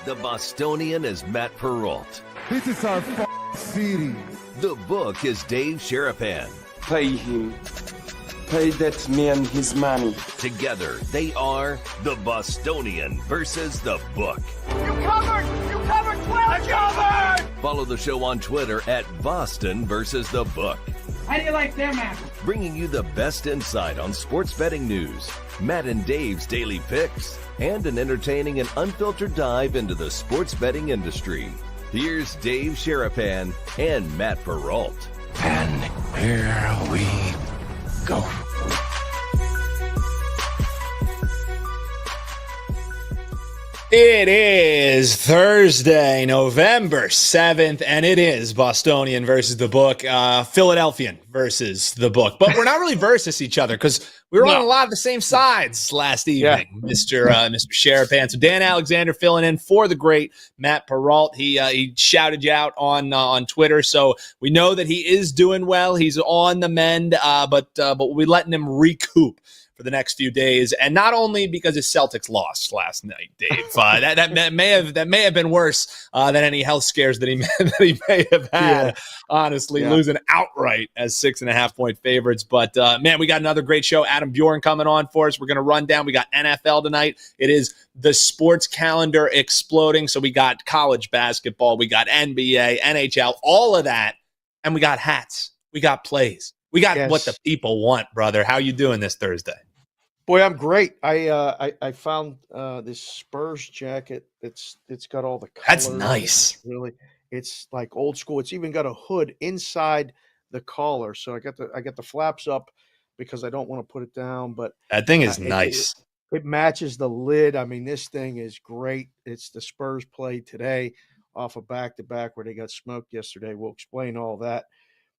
The Bostonian is Matt Perrault. This is our city. The Book is Dave Sharapan. Pay him. Pay that man his money. Together, they are the Bostonian versus the Book. You covered! You covered 12! I covered! Follow the show on Twitter at Boston versus the Book. How do you like them apples? Bringing you the best insight on sports betting news, Matt and Dave's daily picks, and an entertaining and unfiltered dive into the sports betting industry. Here's Dave Sharapan and Matt Perrault. And here we go. It is Thursday, November 7th, and it is Bostonian versus the Book, Philadelphian versus the Book. But we're not really versus each other because we were on a lot of the same sides last evening, Mr. Sharapan. So Dan Alexander filling in for the great Matt Perrault. He shouted you out on Twitter, so we know that he is doing well. He's on the mend, but we're letting him recoup for the next few days, and not only because his Celtics lost last night, Dave. That may have been worse than any health scares that he may have had. Honestly, losing outright as 6.5-point favorites. But man, we got another great show. Adam Bjorn coming on for us. We're going to run down. We got NFL tonight. It is the sports calendar exploding. So we got college basketball, we got NBA, NHL, all of that, and we got hats. We got plays. We got what the people want, brother. How you doing this Thursday? Boy, I'm great. I found this Spurs jacket. It's got all the colors. That's nice. Really, it's like old school. It's even got a hood inside the collar. So I got the flaps up because I don't want to put it down. But that thing is nice. It matches the lid. I mean, this thing is great. It's the Spurs play today off of back-to-back where they got smoked yesterday. We'll explain all that.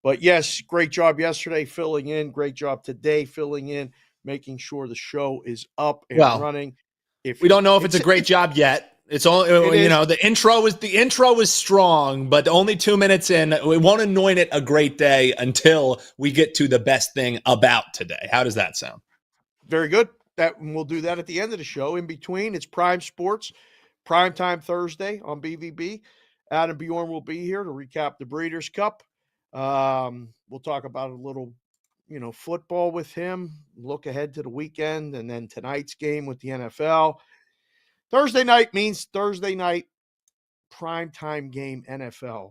But, yes, great job yesterday filling in. Great job today filling in, making sure the show is up and running. We don't know if it's a great job yet. It's only the intro was strong, but only 2 minutes in. We won't anoint it a great day until we get to the best thing about today. How does that sound? Very good. We'll do that at the end of the show. In between, it's Prime Sports, Primetime Thursday on BVB. Adam Bjorn will be here to recap the Breeders' Cup. We'll talk about a little, football with him, look ahead to the weekend, and then tonight's game with the NFL. Thursday night means Thursday night primetime game NFL.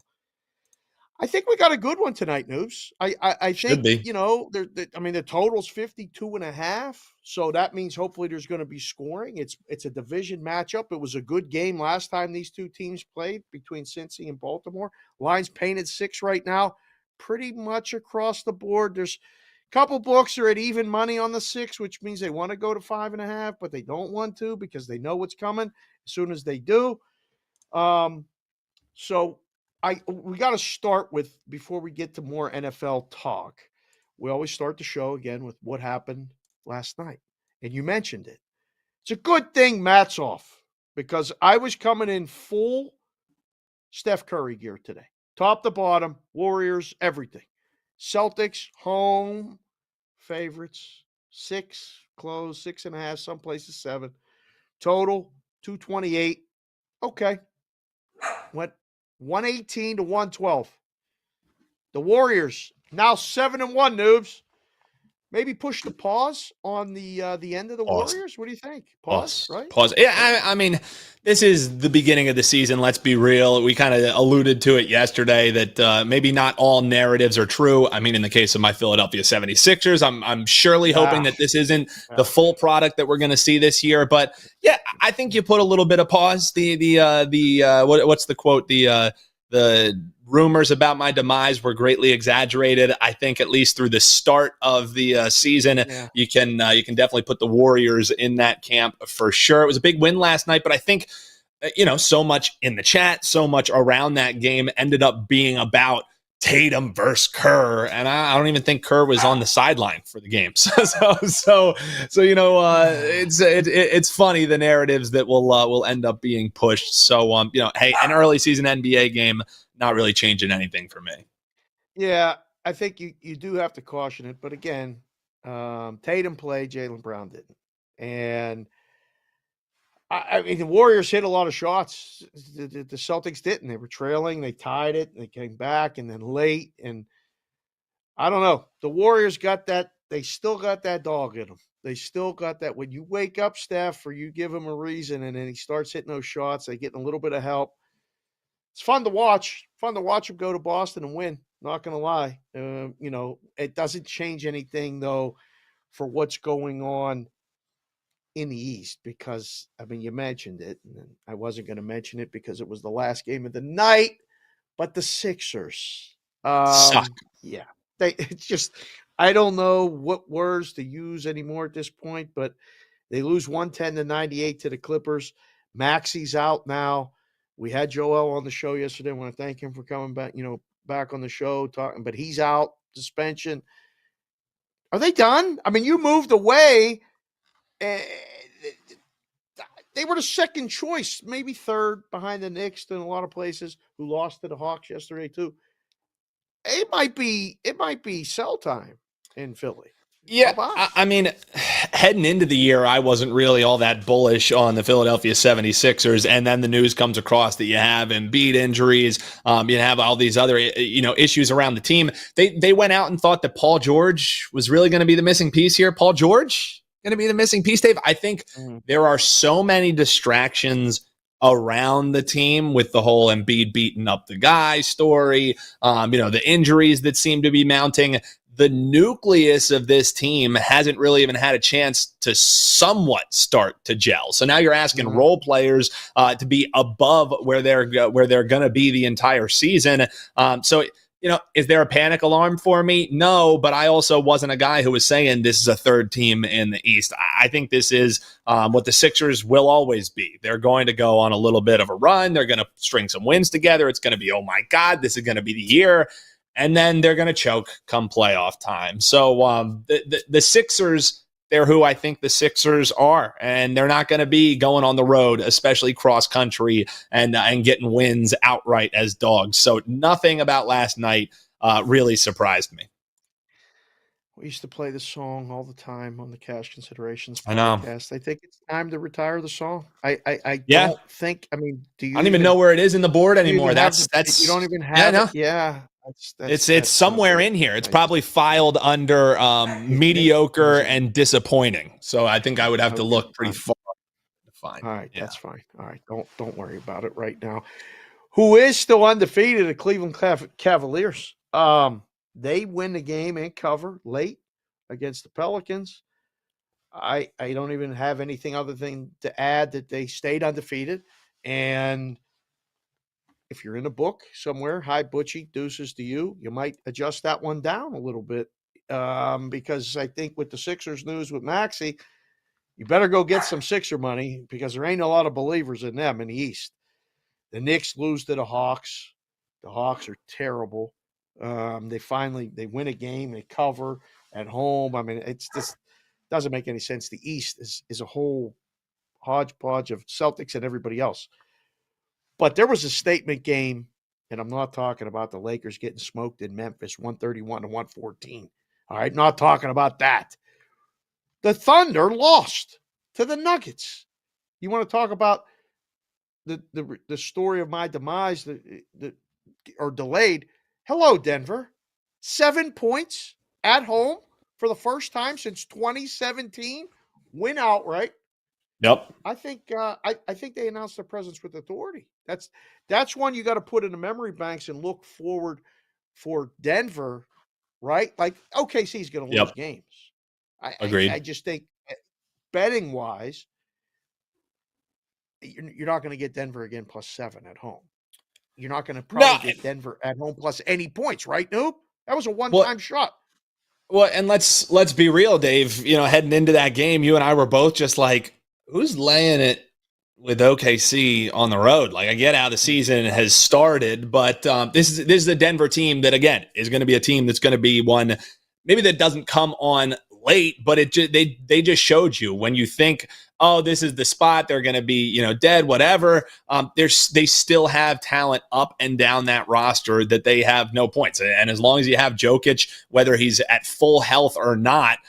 I think we got a good one tonight, Noobs. I think, the total's 52.5, so that means hopefully there's going to be scoring. It's a division matchup. It was a good game last time these two teams played between Cincy and Baltimore. Line's painted 6 right now. Pretty much across the board. There's a couple books are at even money on the 6, which means they want to go to 5.5, but they don't want to because they know what's coming as soon as they do. So we got to start with, before we get to more NFL talk, we always start the show again with what happened last night. And you mentioned it. It's a good thing Matt's off because I was coming in full Steph Curry gear today. Top to bottom, Warriors, everything. Celtics, home favorites, 6, close, 6.5, some places 7. Total, 228. Okay. Went 118 to 112. The Warriors, now 7-1, Noobs. Maybe push the pause on the end of the Warriors? What do you think? Pause, right? Pause. Yeah, I mean, this is the beginning of the season. Let's be real. We kind of alluded to it yesterday that maybe not all narratives are true. I mean, in the case of my Philadelphia 76ers, I'm surely hoping that this isn't the full product that we're going to see this year. But yeah, I think you put a little bit of pause. What's the quote? The rumors about my demise were greatly exaggerated. I think at least through the start of the season, you can definitely put the Warriors in that camp for sure. It was a big win last night, but I think so much in the chat, so much around that game ended up being about Tatum versus Kerr, and I don't even think Kerr was on the sideline for the game. So it's funny the narratives that will end up being pushed. So hey, an early season NBA game not really changing anything for me. Yeah, I think you do have to caution it, but again, Tatum played, Jaylen Brown didn't, and I mean, the Warriors hit a lot of shots. The Celtics didn't. They were trailing. They tied it. They came back, and then late. And I don't know. The Warriors got that. They still got that dog in them. They still got that. When you wake up Steph or you give him a reason, and then he starts hitting those shots, they get a little bit of help. It's fun to watch. Fun to watch him go to Boston and win. Not going to lie. It doesn't change anything, though, for what's going on in the East, because, I mean, you mentioned it, and I wasn't going to mention it because it was the last game of the night, but the Sixers. Suck. Yeah. It's just, I don't know what words to use anymore at this point, but they lose 110-98 to the Clippers. Maxi's out now. We had Joel on the show yesterday. I want to thank him for coming back, back on the show talking, but he's out, suspension. Are they done? I mean, you moved away. They were the second choice, maybe third behind the Knicks in a lot of places, who lost to the Hawks yesterday too. It might be sell time in Philly. Yeah, I mean, heading into the year, I wasn't really all that bullish on the Philadelphia 76ers, and then the news comes across that you have Embiid injuries, you have all these other, issues around the team. They went out and thought that Paul George was really going to be the missing piece here. Paul George going to be the missing piece, Dave? I think there are so many distractions around the team with the whole Embiid beating up the guy story, the injuries that seem to be mounting. The nucleus of this team hasn't really even had a chance to somewhat start to gel. So now you're asking role players to be above where they're going to be the entire season. Is there a panic alarm for me? No, but I also wasn't a guy who was saying this is a third team in the East. I think this is what the Sixers will always be. They're going to go on a little bit of a run. They're going to string some wins together. It's going to be, oh my God, this is going to be the year. And then they're going to choke come playoff time. So the Sixers, they're who I think the Sixers are. And they're not going to be going on the road, especially cross country, and getting wins outright as dogs. So nothing about last night really surprised me. We used to play the song all the time on the Cash Considerations podcast. I know. I think it's time to retire the song. I Yeah. don't think. I mean, do you? I don't even know where it is in the board anymore. That's you don't even have it. Yeah. It's somewhere in here. It's probably filed under mediocre and disappointing. So I think I would have to look pretty far to find. All right, that's fine. All right, don't worry about it right now. Who is still undefeated? The Cleveland Cavaliers. They win the game and cover late against the Pelicans. I don't even have anything other than to add that they stayed undefeated. And if you're in a book somewhere, hi, Butchie, deuces to you. You might adjust that one down a little bit because I think with the Sixers news with Maxey, you better go get some Sixer money because there ain't a lot of believers in them in the East. The Knicks lose to the Hawks. The Hawks are terrible. They win a game, they cover at home. I mean, it's just doesn't make any sense. The East is a whole hodgepodge of Celtics and everybody else. But there was a statement game, and I'm not talking about the Lakers getting smoked in Memphis, 131-114. All right, not talking about that. The Thunder lost to the Nuggets. You want to talk about the story of my demise or delayed? Hello, Denver. 7 points at home for the first time since 2017. Win outright. Yep. I think they announced their presence with authority. That's one you got to put in the memory banks and look forward for Denver, right? Like OKC's going to lose games. Agreed. I just think betting wise, you're not going to get Denver again +7 at home. You're not going to probably get Denver at home plus any points, right, Noob? That was a one-time shot. Well, and let's be real, Dave. Heading into that game, you and I were both just like, who's laying it with OKC on the road? Like, I get how the season has started, but this is the Denver team that, again, is going to be a team that's going to be one maybe that doesn't come on late, but they just showed you when you think, oh, this is the spot, they're going to be dead, whatever. They still have talent up and down that roster that they have no points. And as long as you have Jokic, whether he's at full health or not,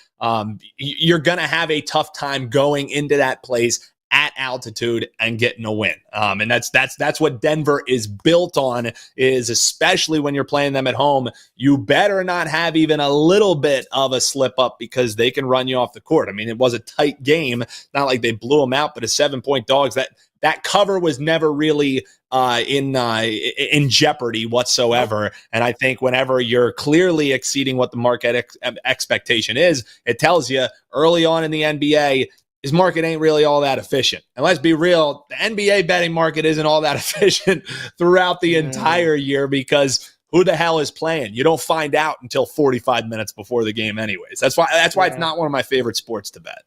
you're going to have a tough time going into that place at altitude and getting a win. And that's what Denver is built on, is especially when you're playing them at home, you better not have even a little bit of a slip up because they can run you off the court. I mean, it was a tight game, not like they blew them out, but a 7-point dogs. That cover was never really in jeopardy whatsoever. And I think whenever you're clearly exceeding what the market expectation is, it tells you early on in the NBA, his market ain't really all that efficient. And let's be real, the NBA betting market isn't all that efficient throughout the entire year, because who the hell is playing? You don't find out until 45 minutes before the game anyways. That's why it's not one of my favorite sports to bet.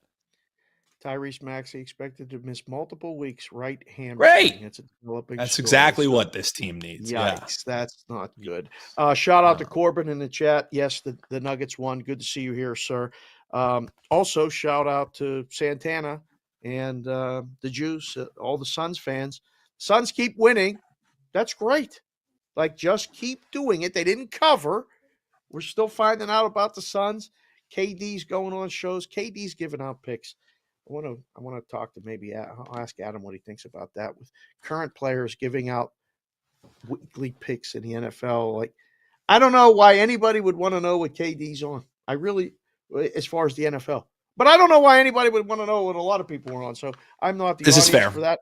Tyrese Maxey expected to miss multiple weeks, right hamstring. Great. It's a developing That's story, exactly what this team needs. Yikes, that's not good. Shout out to Corbin in the chat. Yes, the Nuggets won. Good to see you here, sir. Also, shout out to Santana and the Juice, all the Suns fans. Suns keep winning. That's great. Like, just keep doing it. They didn't cover. We're still finding out about the Suns. KD's going on shows. KD's giving out picks. I want to talk to I'll ask Adam what he thinks about that, with current players giving out weekly picks in the NFL. Like, I don't know why anybody would want to know what KD's on. I really, as far as the NFL, but I don't know why anybody would want to know what a lot of people are on. So I'm not the audience for that.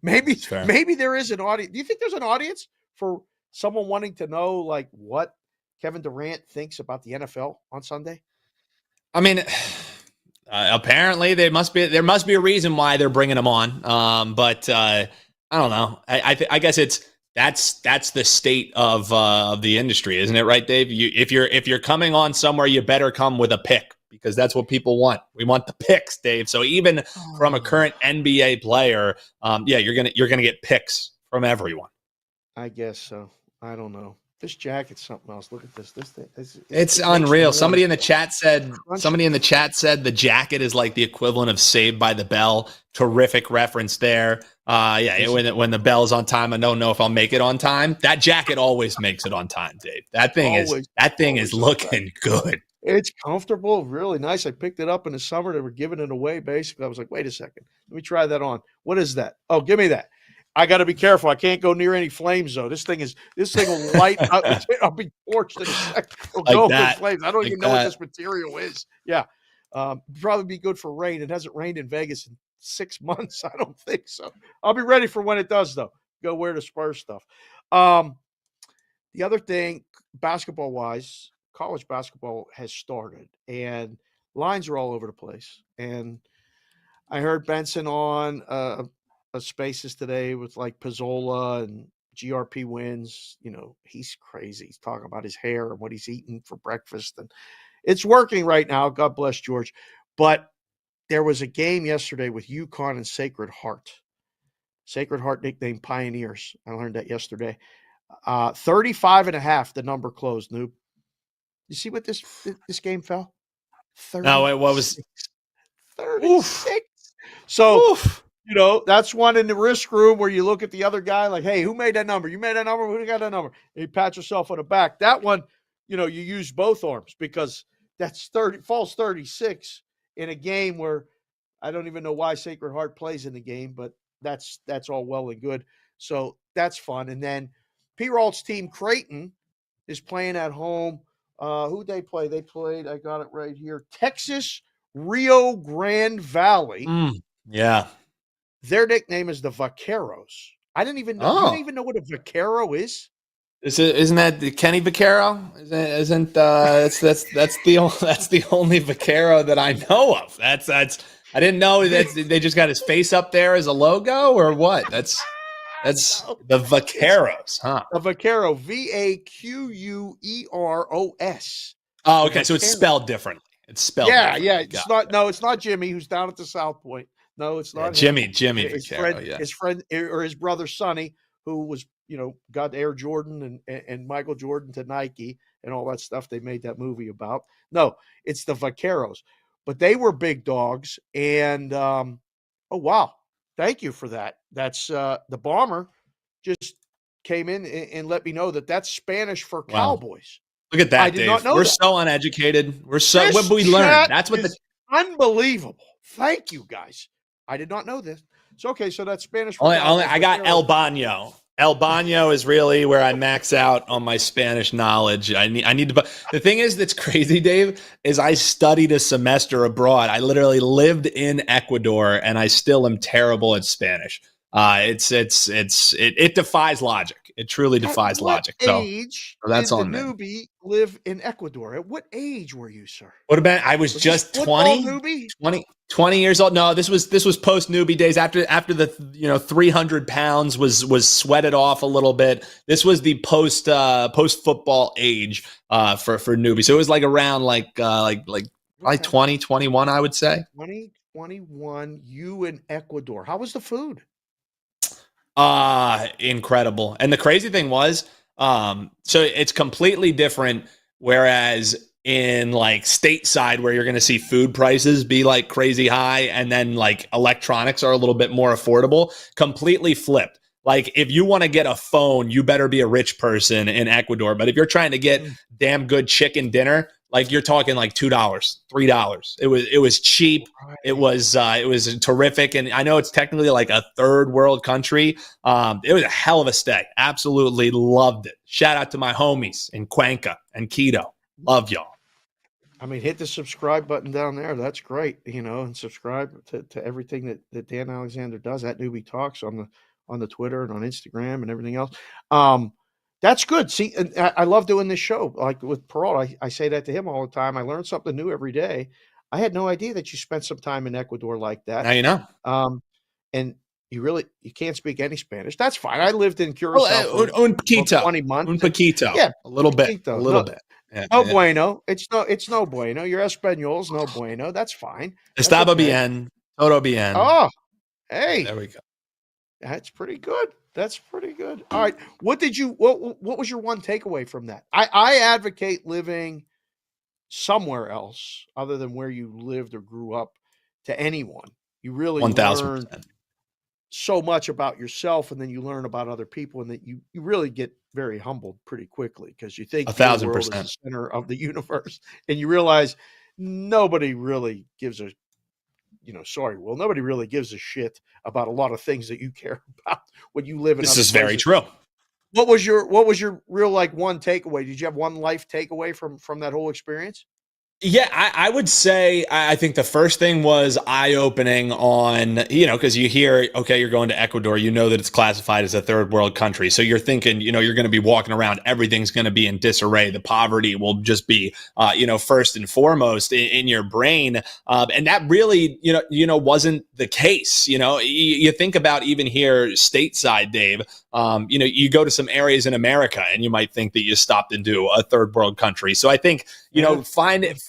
Maybe there is an audience. Do you think there's an audience for someone wanting to know, like, what Kevin Durant thinks about the NFL on Sunday? I mean, apparently there must be a reason why they're bringing him on. But I don't know. I guess that's the state of the industry, isn't it? Right, Dave? If you're coming on somewhere, you better come with a pick, because that's what people want. We want the picks, Dave. So even from a current NBA player, you're gonna get picks from everyone. I guess so. I don't know. This jacket's something else. Look at this. It's unreal. Somebody in the chat said the jacket is like the equivalent of Saved by the Bell. Terrific reference there. When the bell's on time, I don't know if I'll make it on time. That jacket always makes it on time, Dave. That thing is looking good. It's comfortable, really nice. I picked it up in the summer. They were giving it away, basically. I was like, wait a second. Let me try that on. What is that? Oh, give me that. I got to be careful. I can't go near any flames, though. This thing will light up. I'll be torched in a second. It'll go up in flames. I don't even know what this material is. Yeah. Probably be good for rain. It hasn't rained in Vegas in 6 months. I don't think so. I'll be ready for when it does, though. Go wear the Spurs stuff. The other thing, basketball-wise, college basketball has started, and lines are all over the place. And I heard Benson on Spaces today with like Pizzola and GRP wins. You know, he's crazy. He's talking about his hair and what he's eating for breakfast, and it's working right now. God bless George. But there was a game yesterday with UConn and Sacred Heart. Sacred Heart, nicknamed Pioneers. I learned that yesterday. 35.5, the number closed, Noob. You see what this game fell? 36. No, what was 36. Oof. So Oof. You know, that's one in the risk room where you look at the other guy like, hey, who made that number? You made that number? Who got that number? And you pat yourself on the back. That one, you know, you use both arms, because that's falls 36 in a game where I don't even know why Sacred Heart plays in the game, but that's all well and good. So that's fun. And then P-Ralt's team, Creighton, is playing at home. Who'd they play? They played, I got it right here, Texas Rio Grande Valley. Yeah. Their nickname is the Vaqueros. I didn't even know. You don't even know what a vaquero is? Isn't that Kenny Vaquero? Isn't that's the only vaquero that I know of. That's I didn't know that they just got his face up there as a logo, or what? That's the Vaqueros, huh? A vaquero, Vaqueros. Oh, okay. So it's spelled differently. It's spelled. Yeah. It's not Jimmy, who's down at the South Point. No, it's not Jimmy. His friend or his brother Sonny, who was, you know, got Air Jordan and Michael Jordan to Nike and all that stuff they made that movie about. No, it's the Vaqueros. But they were big dogs. And, oh, wow. Thank you for that. That's the Bomber just came in and let me know that's Spanish for cowboys. Look at that, I did not know that. So uneducated. We're so what we learned. That's what unbelievable. Thank you, guys. I did not know this. So okay, so that's Spanish for Only, guys. I got El Baño. El Baño is really where I max out on my Spanish knowledge. I need to. The thing is, that's crazy, Dave, is I studied a semester abroad. I literally lived in Ecuador, and I still am terrible at Spanish. It defies logic. It truly defies logic. At what age So that's did the on me. newbie live in Ecuador? At what age were you, sir? What about? I was this just football 20, newbie? 20 years old. No, this was post newbie days. After the 300 pounds was sweated off a little bit. This was the post football age for newbie. So it was like around like probably 20, 21, I would say. 2021. You in Ecuador. How was the food? Incredible. And the crazy thing was, so it's completely different. Whereas in like stateside, where you're going to see food prices be like crazy high, and then like electronics are a little bit more affordable, completely flipped. Like if you want to get a phone, you better be a rich person in Ecuador. But if you're trying to get damn good chicken dinner, like you're talking like $2, $3. It was cheap. It was terrific. And I know it's technically like a third world country. It was a hell of a stay. Absolutely loved it. Shout out to my homies in Cuenca and Quito. Love y'all. I mean, hit the subscribe button down there. That's great, and subscribe to everything that Dan Alexander does at Newbie Talks on the Twitter and on Instagram and everything else. That's good. See, and I love doing this show. Like with Peralta, I say that to him all the time. I learn something new every day. I had no idea that you spent some time in Ecuador like that. Now you know. And you can't speak any Spanish. That's fine. I lived in Curacao un poquito. 20 months. Un poquito. Yeah, a little bit. A little bit. Yeah, no bueno. It's no bueno. Your Espanol's no bueno. That's fine. Estaba bien. Todo bien. Oh, hey. There we go. That's pretty good. That's pretty good. All right. What was your one takeaway from that? I advocate living somewhere else other than where you lived or grew up to anyone. You really 1,000%. learn so much about yourself, and then you learn about other people, and that you really get very humbled pretty quickly because you think 1,000%. is the center of the universe, and you realize nobody really gives a nobody really gives a shit about a lot of things that you care about when you live in. This is very true. What was your real like one takeaway? Did you have one life takeaway from that whole experience? Yeah, I would say I think the first thing was eye-opening on, because you hear, okay, you're going to Ecuador, you know that it's classified as a third world country. So you're thinking, you're going to be walking around, everything's going to be in disarray. The poverty will just be, first and foremost in your brain. And that really, wasn't the case. You think about even here stateside, Dave, you go to some areas in America and you might think that you stopped into a third world country. So I think, find it,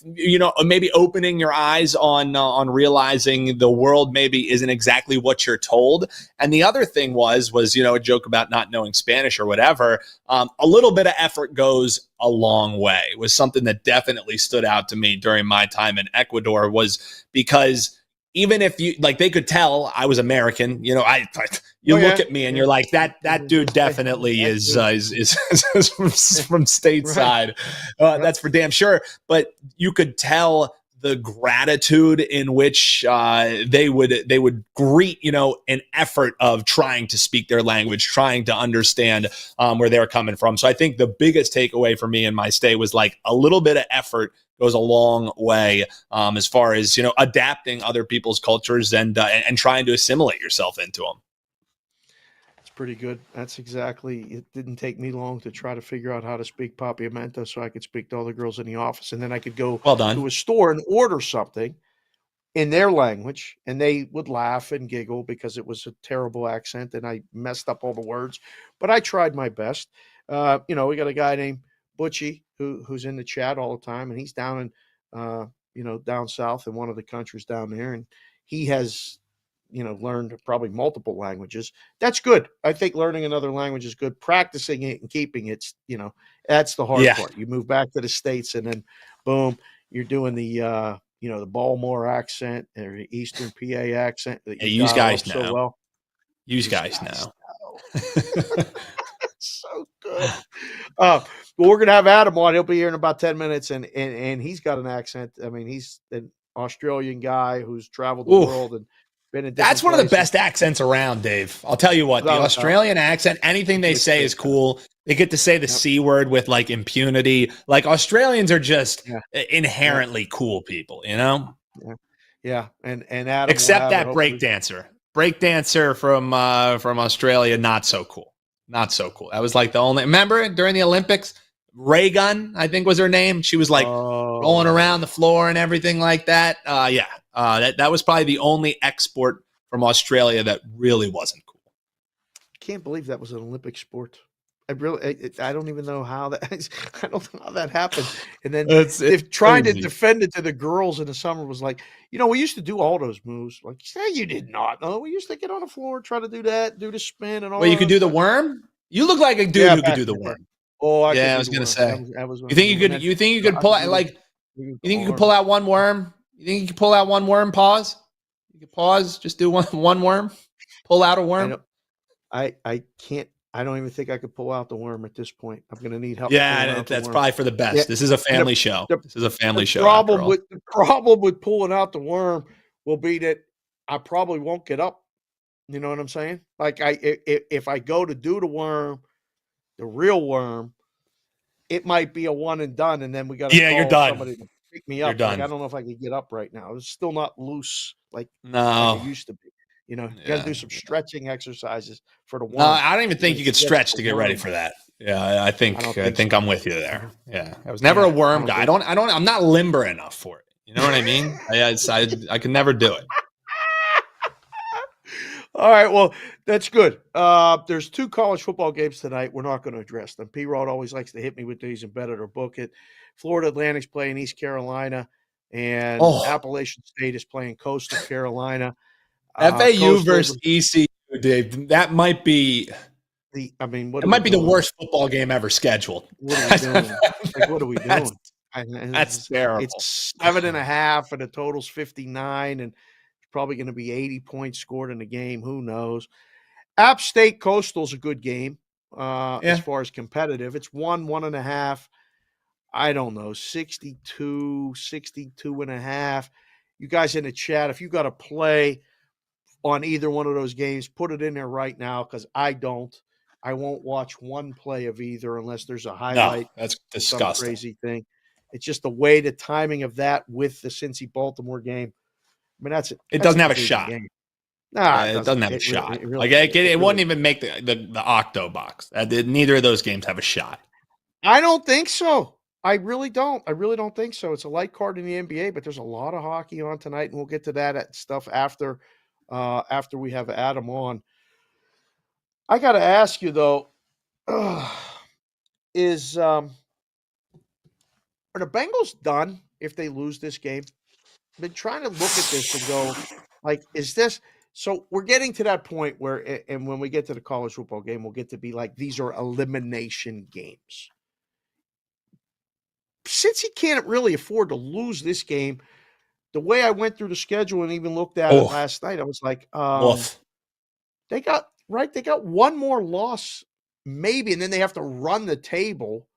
maybe opening your eyes on realizing the world maybe isn't exactly what you're told. And the other thing was, a joke about not knowing Spanish or whatever. A little bit of effort goes a long way. It was something that definitely stood out to me during my time in Ecuador, was because even if they could tell I was American, look at me and you're like, that dude definitely is from stateside. Right. That's for damn sure. But you could tell the gratitude in which they would greet, an effort of trying to speak their language, trying to understand where they're coming from. So I think the biggest takeaway for me in my stay was like a little bit of effort goes a long way as far as, adapting other people's cultures and trying to assimilate yourself into them. It's pretty good. That's exactly. It didn't take me long to try to figure out how to speak papiamento so I could speak to all the girls in the office. And then I could go to a store and order something in their language, and they would laugh and giggle because it was a terrible accent and I messed up all the words. But I tried my best. We got a guy named Butchie who's in the chat all the time, and he's down in down south in one of the countries down there, and he has learned probably multiple languages. That's good. I think learning another language is good. Practicing it and keeping it's that's the hard part. You move back to the States and then boom, you're doing the the Baltimore accent or the Eastern PA accent that you guys know so well. You guys know. So good. Well, we're gonna have Adam on. He'll be here in about 10 minutes, and he's got an accent. I mean, he's an Australian guy who's traveled the world, and Been in That's different one of the places. best accents around, Dave. I'll tell you what, the Without a doubt. Australian accent, anything they say is cool. They get to say the C word with like impunity. Like Australians are just Yeah. inherently cool people, you know? Yeah. And Adam will Except have it, that hopefully. breakdancer from Australia, not so cool. Not so cool. That was like the only. Remember during the Olympics, Ray Gun, I think was her name. She was like rolling around the floor and everything like that. That was probably the only export from Australia that really wasn't cool. Can't believe that was an Olympic sport. I don't even know how that. I don't know how that happened. And then if trying to defend it to the girls in the summer was like, we used to do all those moves. Like, say you did not. No, we used to get on the floor, try to do that, do the spin and all. Well, you could do the worm. You look like a dude who could do the worm. Oh, I was gonna say. You think you could pull out like? You think you could pull out one worm? You think you could pull out one worm? Pause. You could pause. Just do one worm. Pull out a worm. I can't. I don't even think I could pull out the worm at this point. I'm going to need help. Yeah, that's probably for the best. Yeah. This is a family show. This is a family show. The problem with pulling out the worm will be that I probably won't get up. You know what I'm saying? Like if I go to do the worm, the real worm, it might be a one and done, and then we got to call you're done. Somebody to pick me up. You're done. Like, I don't know if I could get up right now. It's still not loose like it used to be. You got to do some stretching exercises for the worm. No, I don't even think you could stretch to get ready for that. Yeah, I think I'm with you there. Yeah, I was never a worm guy. I'm not limber enough for it. You know what I mean? I can never do it. All right, well, that's good. There's 2 college football games tonight. We're not going to address them. P-Rod always likes to hit me with these and bet it or book it. Florida Atlantic's playing East Carolina, and Appalachian State is playing Coastal Carolina. FAU versus ECU, Dave. That might be the worst football game ever scheduled. What are we doing? What are we doing? That's terrible. It's 7.5, and the total's 59, and it's probably going to be 80 points scored in the game. Who knows? App State Coastal's a good game as far as competitive. It's 1.5. I don't know, 62.5. You guys in the chat, if you got to play on either one of those games, put it in there right now, because I don't. I won't watch one play of either unless there's a highlight. No, that's disgusting. Some crazy thing. It's just the way the timing of that with the Cincy Baltimore game. I mean, it doesn't have a shot. Nah, it doesn't have a shot. It really it wouldn't even make the Octo box. Neither of those games have a shot. I don't think so. I really don't. I really don't think so. It's a light card in the NBA, but there's a lot of hockey on tonight, and we'll get to that stuff after we have Adam on. I got to ask you though, are the Bengals done if they lose this game? I've been trying to look at this and go, like, is this? So we're getting to that point where, and when we get to the college football game, we'll get to be like, these are elimination games. Since he can't really afford to lose this game, the way I went through the schedule and even looked at it last night, I was like, they got one more loss, maybe, and then they have to run the table.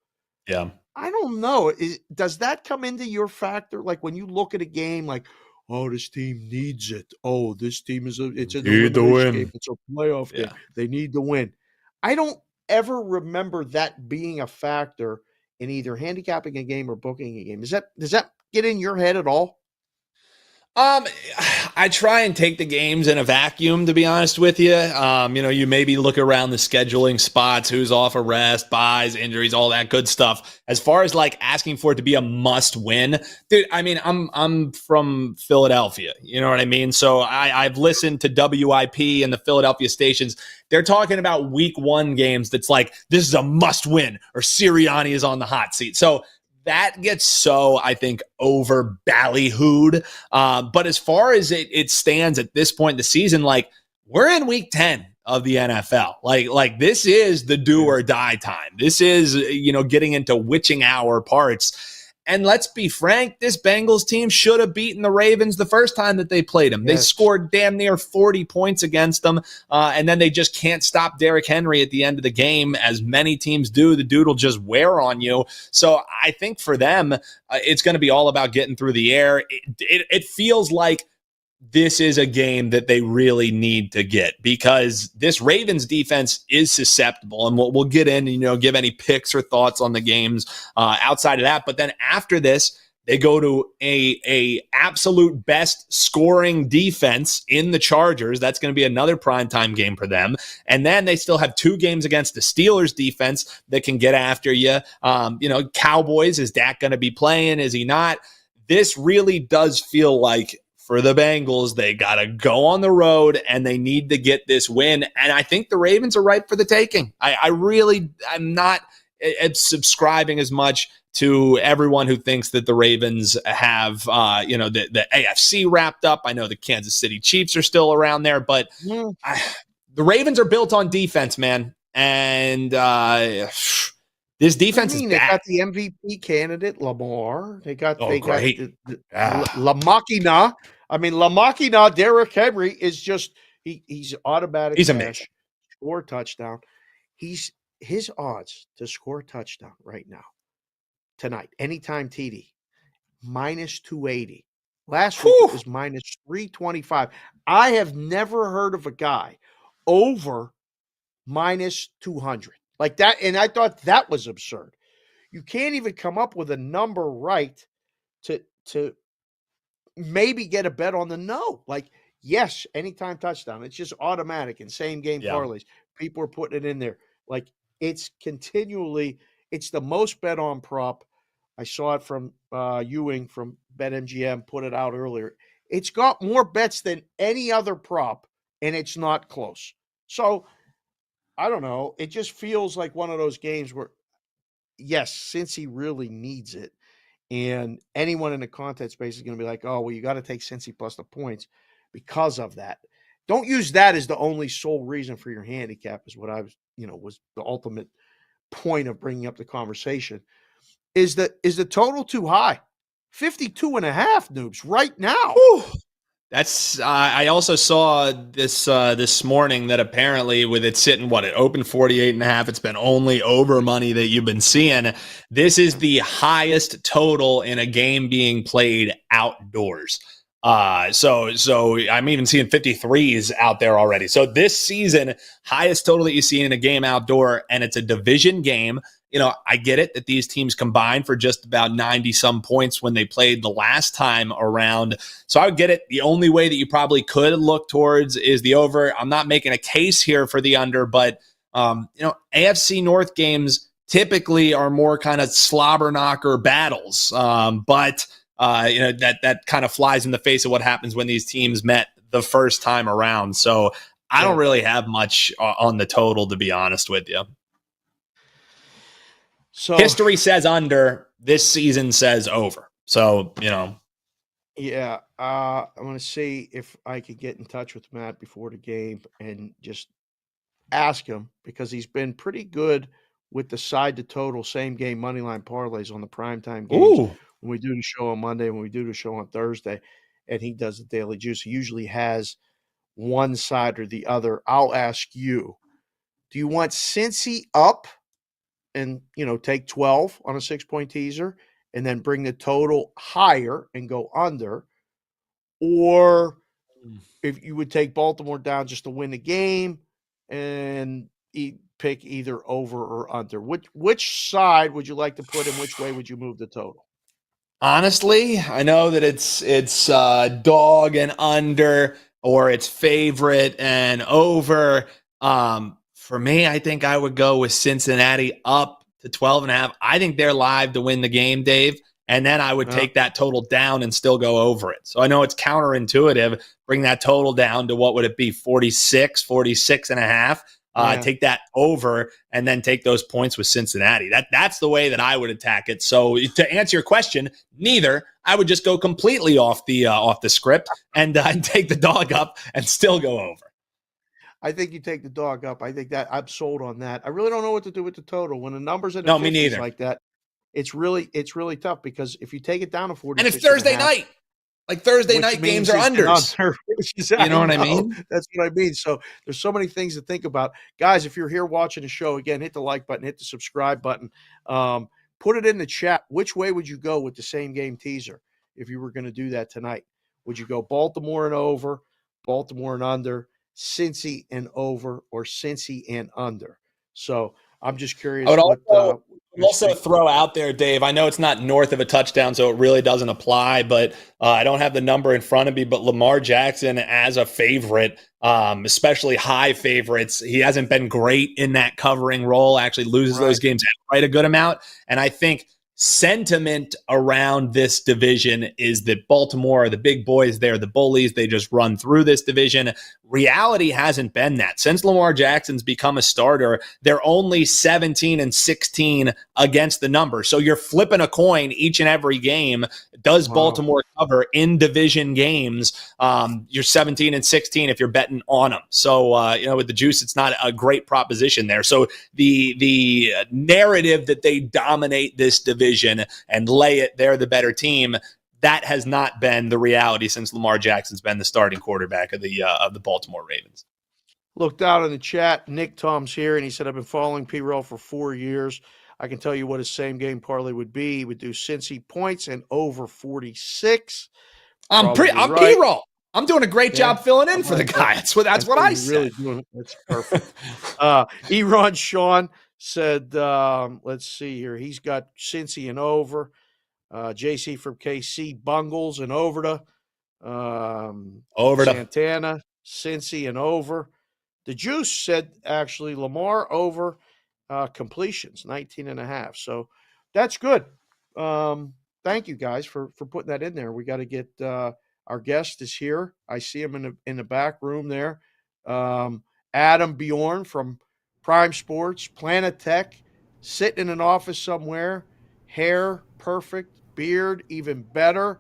Yeah. I don't know. Does that come into your factor? Like when you look at a game, like, oh, this team needs it. Oh, this team it's an elimination game. It's a playoff game. They need to win. I don't ever remember that being a factor in either handicapping a game or booking a game. Does that get in your head at all? I try and take the games in a vacuum, to be honest with you. You maybe look around the scheduling spots, who's off a rest, buys, injuries, all that good stuff. As far as like asking for it to be a must win, dude, I mean, I'm from Philadelphia, you know what I mean? So I've listened to WIP and the Philadelphia stations. They're talking about week 1 games. That's like, this is a must win, or Sirianni is on the hot seat. So that gets so, I think, over ballyhooed. But as far as it stands at this point in the season, like, we're in week 10 of the NFL. Like this is the do or die time. This is, getting into witching hour parts. And let's be frank, this Bengals team should have beaten the Ravens the first time that they played them. Yes. They scored damn near 40 points against them, and then they just can't stop Derrick Henry at the end of the game, as many teams do. The dude will just wear on you. So I think for them, it's going to be all about getting through the air. It feels like this is a game that they really need to get, because this Ravens defense is susceptible, and we'll get in and, give any picks or thoughts on the games outside of that. But then after this, they go to a absolute best scoring defense in the Chargers. That's going to be another primetime game for them. And then they still have 2 games against the Steelers defense that can get after you. Cowboys, is Dak going to be playing? Is he not? This really does feel like, for the Bengals, they got to go on the road and they need to get this win. And I think the Ravens are ripe for the taking. I'm not subscribing as much to everyone who thinks that the Ravens have, the AFC wrapped up. I know the Kansas City Chiefs are still around there, but the Ravens are built on defense, man. And this defense is bad. They got the MVP candidate, Lamar. They got great. La Machina. I mean, La Machina, Derrick Henry is just he's automatic. He's amazing. Score a touchdown. His odds to score a touchdown right now, tonight, anytime TD, minus 280. Last week it was minus 325. I have never heard of a guy over minus 200 like that, and I thought that was absurd. You can't even come up with a number right to maybe get a bet on the no. Like, yes, anytime touchdown. It's just automatic and same game parlays. People are putting it in there. Like, it's continually, it's the most bet on prop. I saw it from Ewing from BetMGM, put it out earlier. It's got more bets than any other prop, and it's not close. So, I don't know. It just feels like one of those games where, yes, Cincy really needs it. And anyone in the content space is going to be like, oh, well, you got to take Cincy plus the points because of that. Don't use that as the only sole reason for your handicap, is what I was, was the ultimate point of bringing up the conversation. Is the total too high? 52.5, Noobs, right now. Whew. That's I also saw this morning that apparently, with it sitting it opened 48.5, it's been only over money that you've been seeing. This is the highest total in a game being played outdoors. So I'm even seeing 53s out there already. So this season, highest total that you see in a game outdoor, and it's a division game. I get it that these teams combined for just about 90 some points when they played the last time around. So I would get it. The only way that you probably could look towards is the over. I'm not making a case here for the under, but AFC North games typically are more kind of slobber knocker battles. But that kind of flies in the face of what happens when these teams met the first time around. So I don't really have much on the total, to be honest with you. So history says under, this season says over. So, Yeah. I'm going to see if I could get in touch with Matt before the game and just ask him, because he's been pretty good with the side to total same game moneyline parlays on the primetime games. Ooh. When we do the show on Monday, when we do the show on Thursday, and he does the Daily Juice, he usually has one side or the other. I'll ask you, do you want Cincy up and, take 12 on a 6-point teaser and then bring the total higher and go under? Or if you would take Baltimore down just to win the game and pick either over or under? Which side would you like to put in? Which way would you move the total? Honestly, I know that it's dog and under, or it's favorite and over. For me, I think I would go with Cincinnati up to 12.5. I think they're live to win the game, Dave. And then I would take that total down and still go over it. So I know it's counterintuitive. Bring that total down to, what would it be, 46.5. Take that over and then take those points with Cincinnati. That's the way that I would attack it. So to answer your question, neither. I would just go completely off the script and take the dog up and still go over. I think you take the dog up. I think that I'm sold on that. I really don't know what to do with the total when the numbers are no, me neither. Like that. It's really tough, because if you take it down to 40, and it's Thursday night. Like Thursday night games are unders. You know what I mean? That's what I mean. So there's so many things to think about. Guys, if you're here watching the show, again, hit the like button, hit the subscribe button. Put it in the chat. Which way would you go with the same game teaser if you were going to do that tonight? Would you go Baltimore and over, Baltimore and under, Cincy and over, or Cincy and under? So I'm just I curious would what also throw out there, Dave. I know it's not north of a touchdown, so it really doesn't apply. But I don't have the number in front of me. But Lamar Jackson as a favorite, especially high favorites, he hasn't been great in that covering role. Actually, loses those games outright a good amount. And I think sentiment around this division is that Baltimore are the big boys. They're the bullies. They just run through this division. Reality hasn't been that. Since Lamar Jackson's become a starter, they're only 17-16 against the number. So you're flipping a coin each and every game. Does Baltimore cover in division games? You're 17-16 if you're betting on them. So, with the juice, it's not a great proposition there. So the narrative that they dominate this division and lay it, they're the better team, that has not been the reality since Lamar Jackson's been the starting quarterback of the Baltimore Ravens. Looked out in the chat. Nick Tom's here, and he said, I've been following P-Roll for 4 years. I can tell you what his same game parlay would be. He would do Cincy points and over 46. I'm right. P-Roll. I'm doing a great job filling in for the guy. That's what I said. Really that's perfect. Eron Sean said, let's see here. He's got Cincy and over. JC from KC, Bungles and over to Santana, Cincy and over. The Juice said actually Lamar over completions, 19.5. So that's good. Thank you guys for putting that in there. We got to get our guest is here. I see him in the back room there. Adam Bjorn from Prime Sports, Planet Tech, sitting in an office somewhere. Hair perfect, beard even better,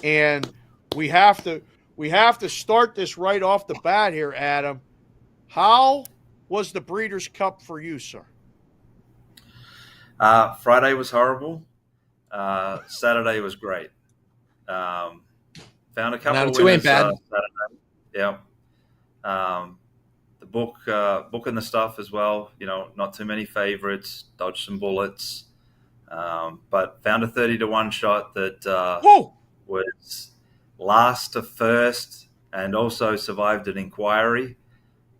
and we have to start this right off the bat here, Adam. How was the Breeders' Cup for you, sir? Friday was horrible. Saturday was great. Found a couple of winners Saturday. Yeah. The book and the stuff as well. Not too many favorites. Dodged some bullets. But found a 30-1 shot that was last to first and also survived an inquiry.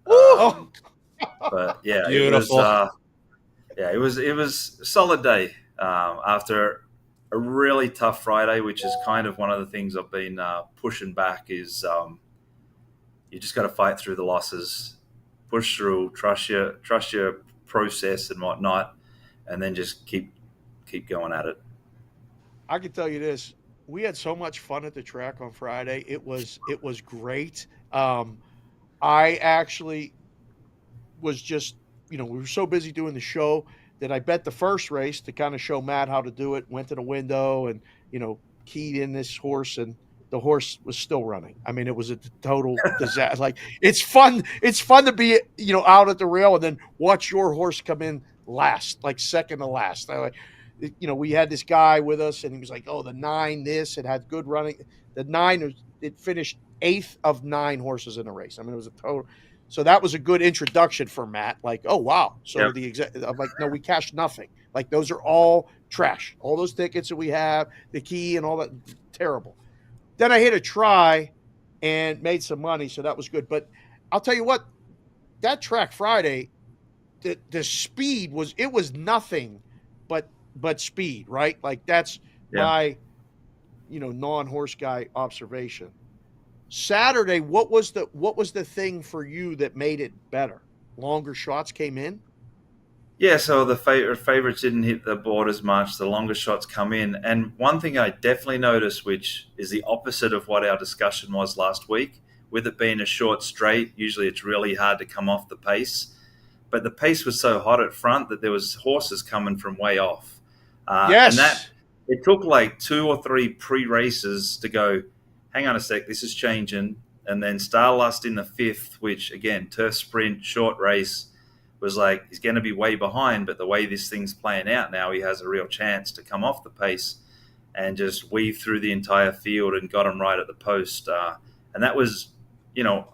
But yeah, beautiful. It was a solid day after a really tough Friday, which is kind of one of the things I've been pushing back is you just got to fight through the losses, push through, trust your process and whatnot, and then just keep going at it. I can tell you this. We had so much fun at the track on Friday. It was great. I actually was just, we were so busy doing the show that I bet the first race to kind of show Matt how to do it, went to the window and, keyed in this horse, and the horse was still running. I mean, it was a total disaster. Like, it's fun to be, out at the rail and then watch your horse come in last, like second to last. We had this guy with us, and he was like, "Oh, the 9, it had good running." The 9, it finished 8th of 9 horses in the race. I mean, it was a total. So that was a good introduction for Matt. Like, oh wow. So I'm like, no, we cashed nothing. Like, those are all trash. All those tickets that we have, the key and all that, terrible. Then I hit a try and made some money, so that was good. But I'll tell you what, that track Friday, the speed was nothing but speed, right? Like, that's my non-horse guy observation. Saturday, what was the thing for you that made it better? Longer shots came in? Yeah, so the favorites didn't hit the board as much. The longer shots come in. And one thing I definitely noticed, which is the opposite of what our discussion was last week, with it being a short straight, usually it's really hard to come off the pace. But the pace was so hot at front that there was horses coming from way off. Yes. And it took like 2 or 3 pre-races to go, hang on a sec, this is changing. And then Starlust in the 5th, which, again, turf sprint, short race, was like, he's going to be way behind. But the way this thing's playing out now, he has a real chance to come off the pace and just weave through the entire field and got him right at the post. And that was,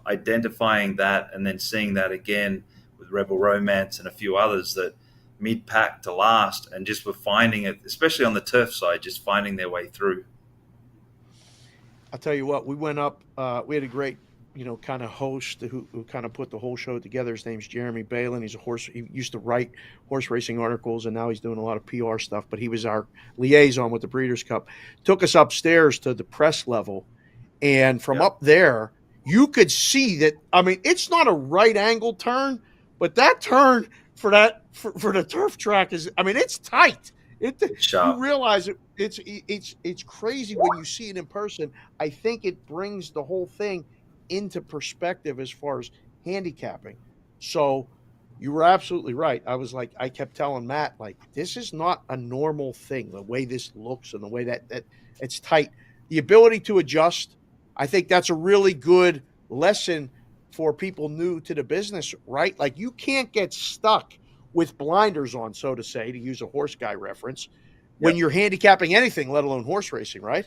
identifying that and then seeing that again with Rebel Romance and a few others that mid-pack to last and just were finding it, especially on the turf side, just finding their way through. I'll tell you what, we went up, we had a great, kind of host who kind of put the whole show together. His name's Jeremy Balin. He used to write horse racing articles, and now he's doing a lot of PR stuff, but he was our liaison with the Breeders' Cup. Took us upstairs to the press level, and from up there, you could see that, I mean, it's not a right angle turn, but that turn for the turf track is, I mean, it's tight. You realize it's crazy when you see it in person. I think it brings the whole thing into perspective as far as handicapping. So you were absolutely right. I kept telling Matt, like, this is not a normal thing, the way this looks and the way that it's tight. The ability to adjust, I think that's a really good lesson for people new to the business, right? Like, you can't get stuck with blinders on, so to say, to use a horse guy reference, when you're handicapping anything, let alone horse racing, right?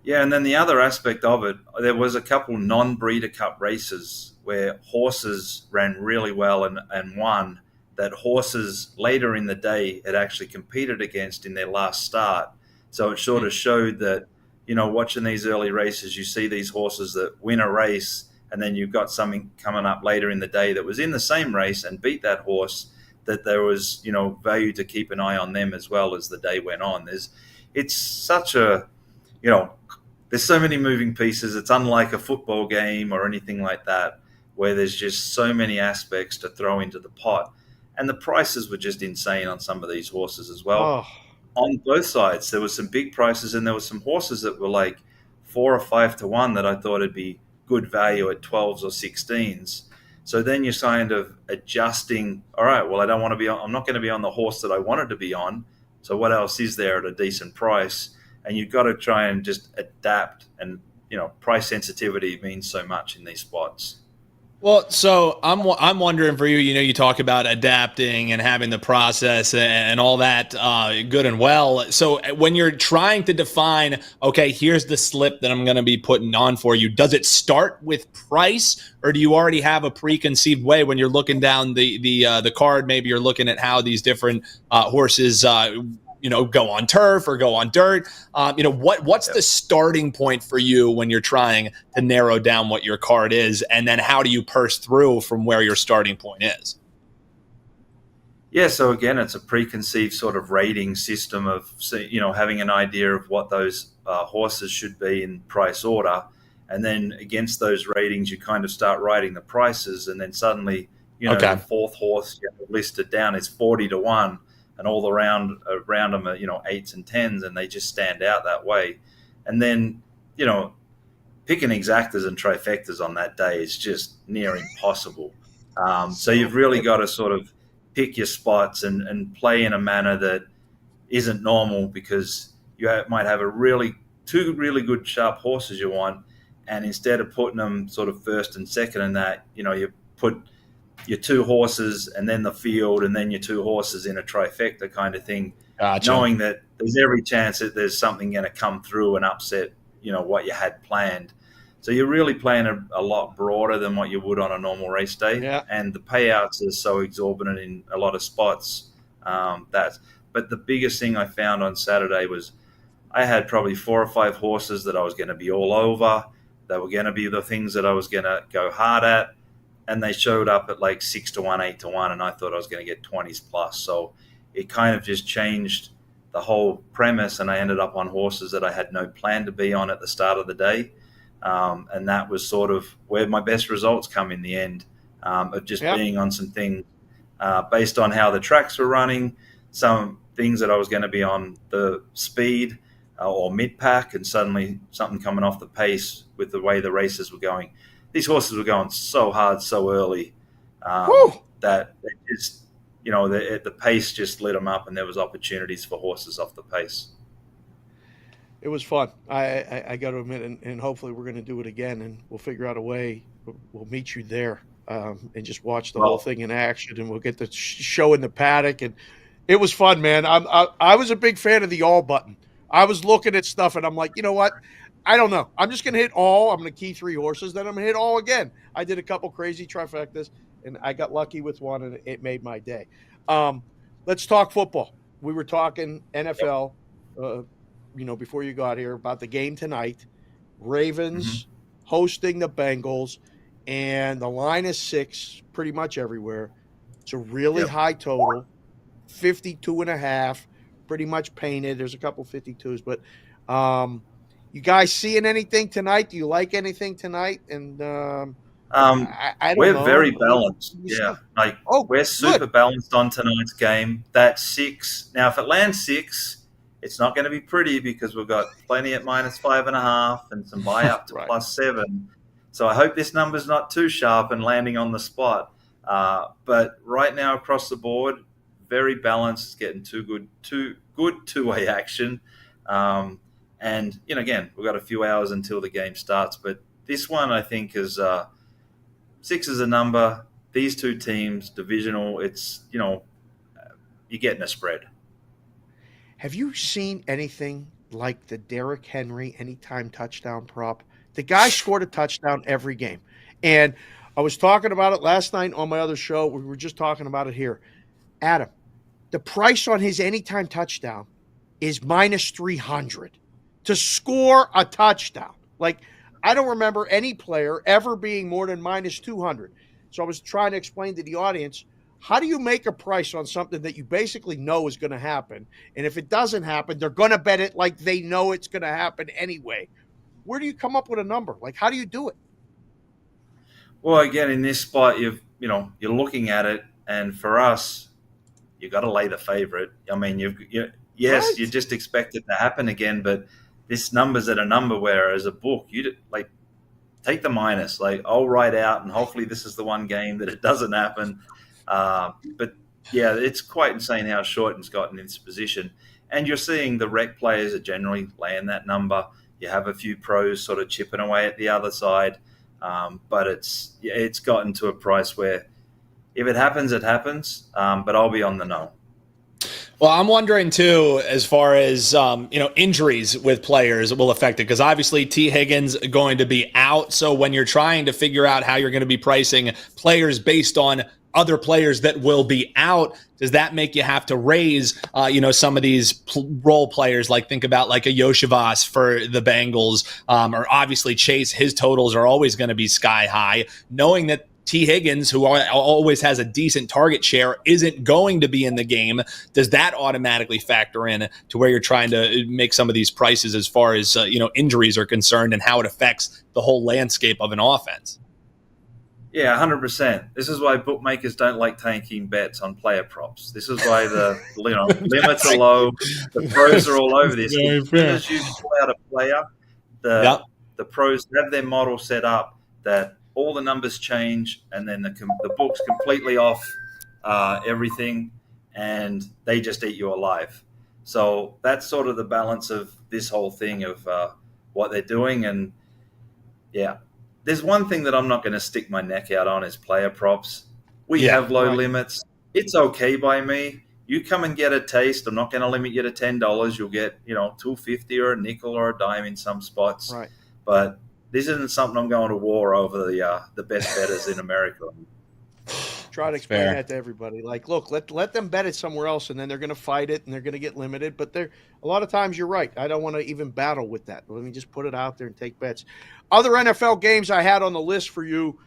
Yeah, and then the other aspect of it, there was a couple non-breeder cup races where horses ran really well and won, that horses later in the day had actually competed against in their last start. So it sort of showed that, watching these early races, you see these horses that win a race, and then you've got something coming up later in the day that was in the same race and beat that horse, that there was, value to keep an eye on them as well as the day went on. It's such a, there's so many moving pieces. It's unlike a football game or anything like that, where there's just so many aspects to throw into the pot. And the prices were just insane on some of these horses as well. On both sides, there were some big prices, and there were some horses that were like 4 or 5 to 1 that I thought would be good value at 12s or 16s. So then you're kind of adjusting, all right, well, I'm not going to be on the horse that I wanted to be on. So what else is there at a decent price? And you've got to try and just adapt. And, price sensitivity means so much in these spots. Well, so I'm wondering for you, you talk about adapting and having the process and all that good and well. So when you're trying to define, okay, here's the slip that I'm going to be putting on for you, does it start with price, or do you already have a preconceived way when you're looking down the card? Maybe you're looking at how these different horses go on turf or go on dirt. What's the starting point for you when you're trying to narrow down what your card is, and then how do you purse through from where your starting point is? Yeah, so again, it's a preconceived sort of rating system of, having an idea of what those horses should be in price order, and then against those ratings, you kind of start writing the prices, and then suddenly, the fourth horse you have listed down is 40 to 1. And all around them are, 8s and 10s, and they just stand out that way. And then, picking exactas and trifectas on that day is just near impossible. So you've really got to sort of pick your spots and play in a manner that isn't normal, because you might have two really good sharp horses you want, and instead of putting them sort of first and second in that, you put your 2 horses and then the field and then your 2 horses in a trifecta kind of thing, knowing that there's every chance that there's something going to come through and upset, what you had planned. So you're really playing a lot broader than what you would on a normal race day. Yeah. And the payouts are so exorbitant in a lot of spots. But the biggest thing I found on Saturday was I had probably 4 or 5 horses that I was going to be all over. They were going to be the things that I was going to go hard at. And they showed up at like 6 to 1, 8 to 1, and I thought I was going to get 20s plus. So it kind of just changed the whole premise, and I ended up on horses that I had no plan to be on at the start of the day. And that was sort of where my best results come in the end, of just being on some things based on how the tracks were running, some things that I was going to be on the speed or mid-pack, and suddenly something coming off the pace with the way the races were going. These horses were going so hard so early that it just, the pace just lit them up, and there was opportunities for horses off the pace. It was fun. I got to admit, and hopefully we're going to do it again, and we'll figure out a way. We'll meet you there and just watch the whole thing in action, and we'll get the show in the paddock. And it was fun, man. I was a big fan of the all button. I was looking at stuff, and I'm like, you know what? I don't know. I'm just going to hit all. I'm going to key 3 horses. Then I'm going to hit all again. I did a couple crazy trifectas, and I got lucky with one, and it made my day. Let's talk football. We were talking NFL, before you got here about the game tonight. Ravens hosting the Bengals, and the line is 6 pretty much everywhere. It's a really high total, 52.5, pretty much painted. There's a couple 52s, but you guys seeing anything tonight? Do you like anything tonight? And I don't We're know. very balanced. Yeah. Like, we're super balanced on tonight's game. That's 6. Now, if it lands 6, it's not going to be pretty because we've got plenty at -5.5 and some buy up to +7. So I hope this number's not too sharp and landing on the spot. But right now across the board, very balanced. It's getting too good two-way action. And, again, we've got a few hours until the game starts. But this one, I think, is 6 is a number. These two teams, divisional, it's, you're getting a spread. Have you seen anything like the Derrick Henry anytime touchdown prop? The guy scored a touchdown every game. And I was talking about it last night on my other show. We were just talking about it here. Adam, the price on his anytime touchdown is -300 to score a touchdown. Like, I don't remember any player ever being more than -200. So I was trying to explain to the audience, how do you make a price on something that you basically know is going to happen? And if it doesn't happen, they're going to bet it like they know it's going to happen anyway. Where do you come up with a number? Like, how do you do it? Well, again, in this spot, you're looking at it, and for us, you got to lay the favorite. I mean, you just expect it to happen again, but this number's at a number where, as a book, you like take the minus. Like, I'll write out, and hopefully, this is the one game that it doesn't happen. But yeah, it's quite insane how Shorten's gotten in this position. And you're seeing the rec players are generally laying that number. You have a few pros sort of chipping away at the other side. But it's gotten to a price where if it happens, it happens. But I'll be on the no. Well, I'm wondering, too, as far as, injuries with players will affect it, because obviously T. Higgins going to be out. So when you're trying to figure out how you're going to be pricing players based on other players that will be out, does that make you have to raise, some of these role players? Like, think about like a Yoshivas for the Bengals, or obviously Chase. His totals are always going to be sky high, knowing that T. Higgins, who always has a decent target share, isn't going to be in the game. Does that automatically factor in to where you're trying to make some of these prices as far as injuries are concerned and how it affects the whole landscape of an offense? Yeah, 100%. This is why bookmakers don't like taking bets on player props. This is why the limits are low. The pros are all over this. As soon as you pull out a player, the pros have their model set up that all the numbers change, and then the book's completely off everything, and they just eat you alive. So that's sort of the balance of this whole thing of what they're doing. And yeah, there's one thing that I'm not going to stick my neck out on is player props. We have low limits. It's okay by me. You come and get a taste. I'm not going to limit you to $10. You'll get, $2.50 or a nickel or a dime in some spots. Right. But this isn't something I'm going to war over the best bettors in America. Try to explain that to everybody. Like, look, let them bet it somewhere else, and then they're going to fight it, and they're going to get limited. But a lot of times you're right. I don't want to even battle with that. Let me just put it out there and take bets. Other NFL games I had on the list for you,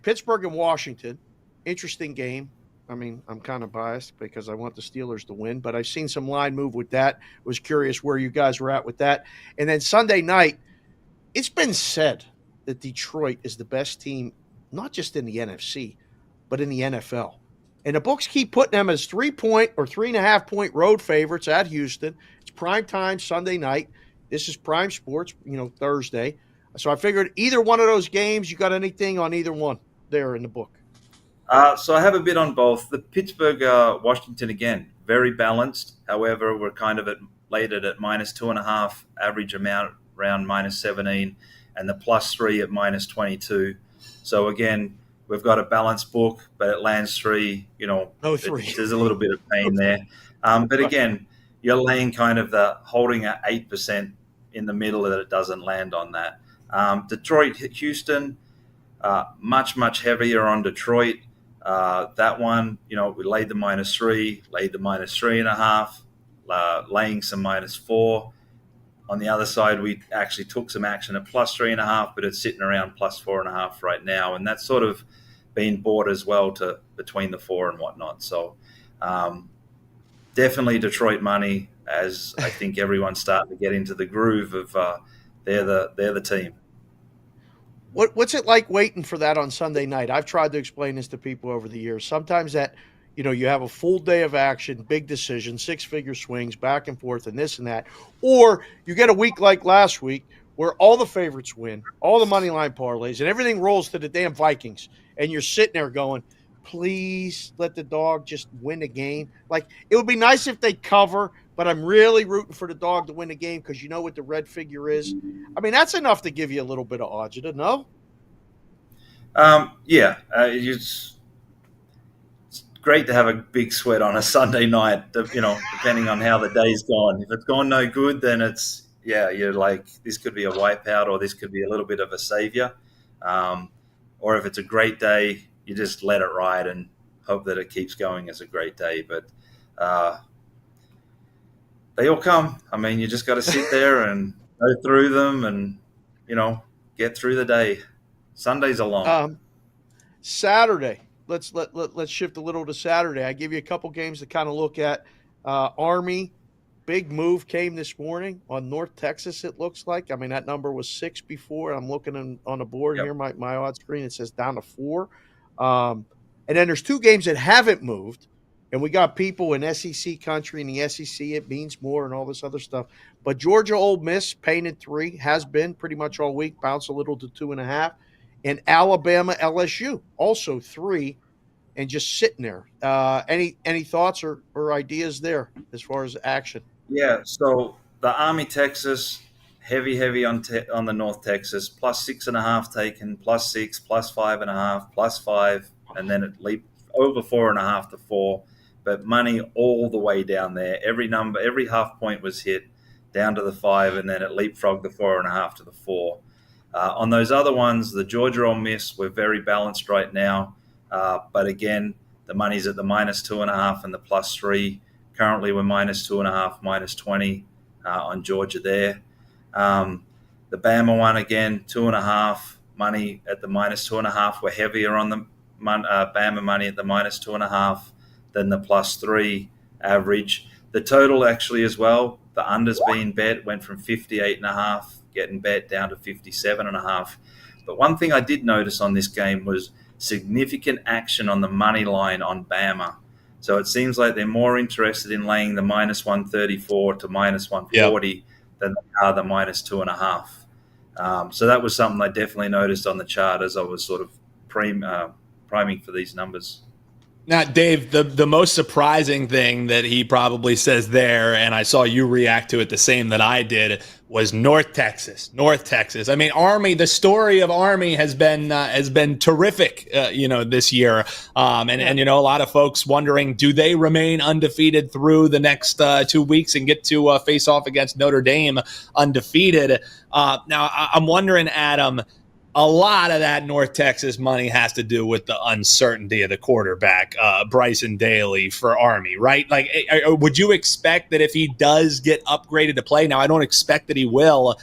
Pittsburgh and Washington. Interesting game. I mean, I'm kind of biased because I want the Steelers to win, but I've seen some line move with that. Was curious where you guys were at with that. And then Sunday night, it's been said that Detroit is the best team, not just in the NFC, but in the NFL. And the books keep putting them as 3-point or 3.5-point road favorites at Houston. It's prime time Sunday night. This is Prime Sports, Thursday. So I figured either one of those games, you got anything on either one there in the book? So I have a bit on both. The Pittsburgh, Washington, again, very balanced. However, we're kind of rated at -2.5, average amount around -17, and the +3 at -22. So again, we've got a balanced book, but it lands 3. No 3. There's a little bit of pain there. But again, you're laying kind of holding at 8% in the middle that it doesn't land on that. Detroit, Houston, much, much heavier on Detroit. That one, we laid the -3, laid the -3.5, laying some -4. On the other side, we actually took some action at plus 3.5, but it's sitting around plus 4.5 right now, and that's sort of been bought as well to between the 4 and whatnot. So definitely Detroit money, as I think everyone's starting to get into the groove of they're the team. What's it like waiting for that on Sunday night? I've tried to explain this to people over the years. Sometimes that, you have a full day of action, big decision, 6-figure swings, back and forth, and this and that. Or you get a week like last week where all the favorites win, all the money line parlays, and everything rolls to the damn Vikings. And you're sitting there going, please let the dog just win a game. Like, it would be nice if they cover, but I'm really rooting for the dog to win the game because you know what the red figure is. I mean, that's enough to give you a little bit of agita, no? It's great to have a big sweat on a Sunday night, depending on how the day's gone. If it's gone no good, then you're like, this could be a wipeout or this could be a little bit of a savior. Or if it's a great day, you just let it ride and hope that it keeps going as a great day. But they all come. I mean, you just got to sit there and go through them and, get through the day. Sundays are long. Saturday. Let's shift a little to Saturday. I give you a couple games to kind of look at. Army, big move came this morning on North Texas, it looks like. I mean, that number was 6 before. I'm looking on the board here, my odds screen. It says down to 4. And then there's 2 games that haven't moved. And we got people in SEC country, in the SEC, it means more and all this other stuff. But Georgia Ole Miss, painted 3, has been pretty much all week, bounced a little to 2.5. And Alabama LSU, also 3, and just sitting there. Any thoughts or ideas there as far as action? Yeah, so the Army Texas, heavy on the North Texas, plus 6.5 taken, plus 6, plus 5.5, plus 5, and then it leaped over 4.5 to 4. But money all the way down there. Every half point was hit down to the 5, and then it leapfrogged the 4.5 to the 4. On those other ones, the Georgia Ole Miss, we're very balanced right now. But again, the money's at the minus 2.5 and the plus 3. Currently, we're minus 2.5, minus 20 on Georgia there. The Bama one, again, 2.5, money at the minus 2.5. We're heavier on the Bama money at the minus 2.5 than the plus 3 average. The total actually as well, the under's being bet, went from 58.5, getting bet down to 57.5. But one thing I did notice on this game was significant action on the money line on Bama. So it seems like they're more interested in laying the minus 134 to minus 140 than they are the minus 2.5. So that was something I definitely noticed on the chart as I was sort of priming for these numbers. Now, Dave, the most surprising thing that he probably says there, and I saw you react to it the same that I did, was North Texas. North Texas. I mean, Army. The story of Army has been terrific, this year. And a lot of folks wondering, do they remain undefeated through the next 2 weeks and get to face off against Notre Dame undefeated? Now, I'm wondering, Adam. A lot of that North Texas money has to do with the uncertainty of the quarterback, Bryson Daly for Army, right? Like, would you expect that if he does get upgraded to play, now I don't expect that he will,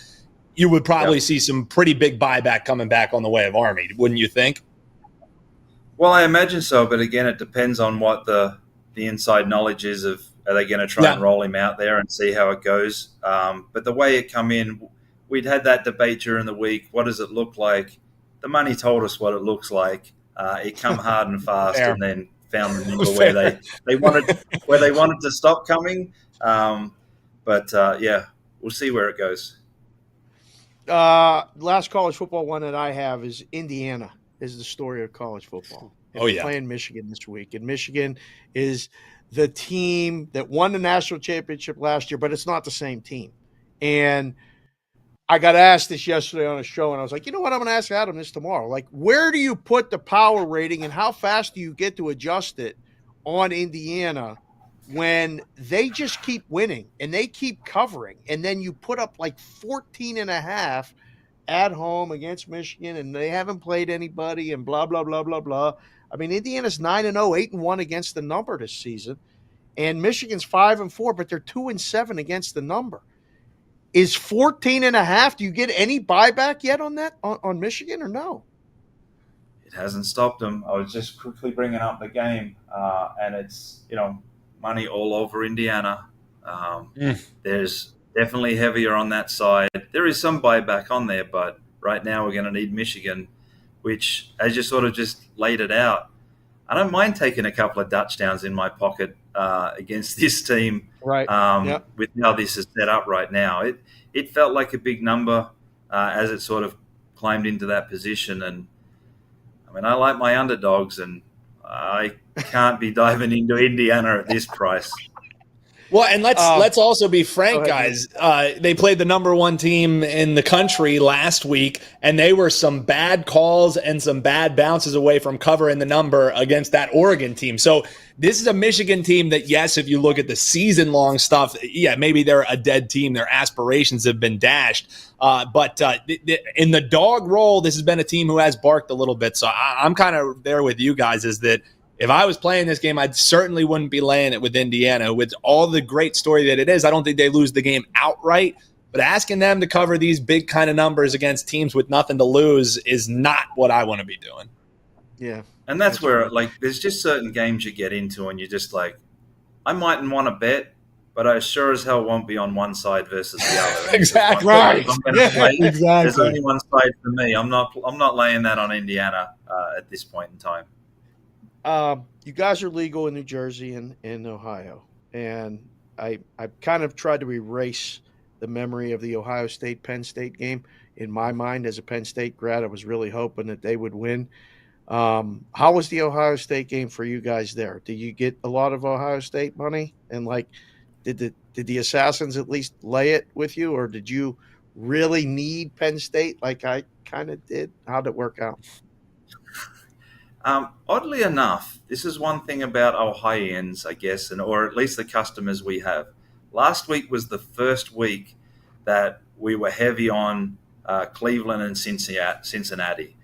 you would probably see some pretty big buyback coming back on the way of Army, wouldn't you think? Well, I imagine so, but again, it depends on what the inside knowledge is of, are they going to try and roll him out there and see how it goes? But the way it come in, we'd had that debate during the week. What does it look like? The money told us what it looks like. It come hard and fast, and then found the number where they wanted to stop coming. But we'll see where it goes. Last college football one that I have is Indiana. Is the story of college football. And playing Michigan this week, and Michigan is the team that won the national championship last year, but it's not the same team. And I got asked this yesterday on a show, and I was like, you know what? I'm going to ask Adam this tomorrow. Like, where do you put the power rating and how fast do you get to adjust it on Indiana when they just keep winning and they keep covering? And then you put up like 14.5 at home against Michigan, and they haven't played anybody and blah, blah, blah, blah, blah. I mean, Indiana's 9-0, 8-1 against the number this season. And Michigan's 5-4, but they're 2-7 against the number. Is 14.5? Do you get any buyback yet on that on Michigan or no? It hasn't stopped them. I was just quickly bringing up the game, and it's money all over Indiana. There's definitely heavier on that side. There is some buyback on there, but right now we're going to need Michigan, which, as you sort of just laid it out, I don't mind taking a couple of touchdowns in my pocket against this team. Right. With how this is set up right now. It felt like a big number as it sort of climbed into that position. And I mean, I like my underdogs, and I can't be diving into Indiana at this price. Well, and let's also be frank, guys. They played the number one team in the country last week, and they were some bad calls and some bad bounces away from covering the number against that Oregon team. So this is a Michigan team that, yes, if you look at the season-long stuff, yeah, maybe they're a dead team. Their aspirations have been dashed. But in the dog role, this has been a team who has barked a little bit. So I'm kind of there with you guys, is that if I was playing this game, I certainly wouldn't be laying it with Indiana. With all the great story that it is, I don't think they lose the game outright. But asking them to cover these big kind of numbers against teams with nothing to lose is not what I want to be doing. Yeah. And that's where, there's just certain games you get into and you're just like, I mightn't want to bet, but I sure as hell won't be on one side versus the other. Exactly. Right. Exactly. There's only one side for me. I'm not laying that on Indiana at this point in time. You guys are legal in New Jersey and in Ohio, and I kind of tried to erase the memory of the Ohio State-Penn State game in my mind. As a Penn State grad, I was really hoping that they would win. How was the Ohio State game for you guys there? Did you get a lot of Ohio State money? And did the Assassins at least lay it with you, or did you really need Penn State like I kind of did? How'd it work out? Oddly enough, this is one thing about Ohioans, I guess, or at least the customers we have. Last week was the first week that we were heavy on Cleveland and Cincinnati.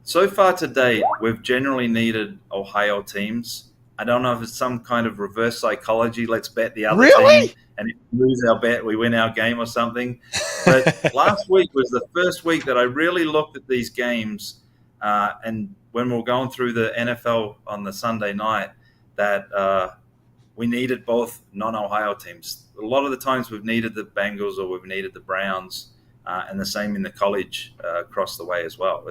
So far today, we've generally needed Ohio teams. I don't know if it's some kind of reverse psychology. Let's bet the other team, and if we lose our bet, we win our game or something. But last week was the first week that I really looked at these games, and when we were going through the NFL on the Sunday night, that we needed both non-Ohio teams. A lot of the times we've needed the Bengals or we've needed the Browns, and the same in the college across the way as well.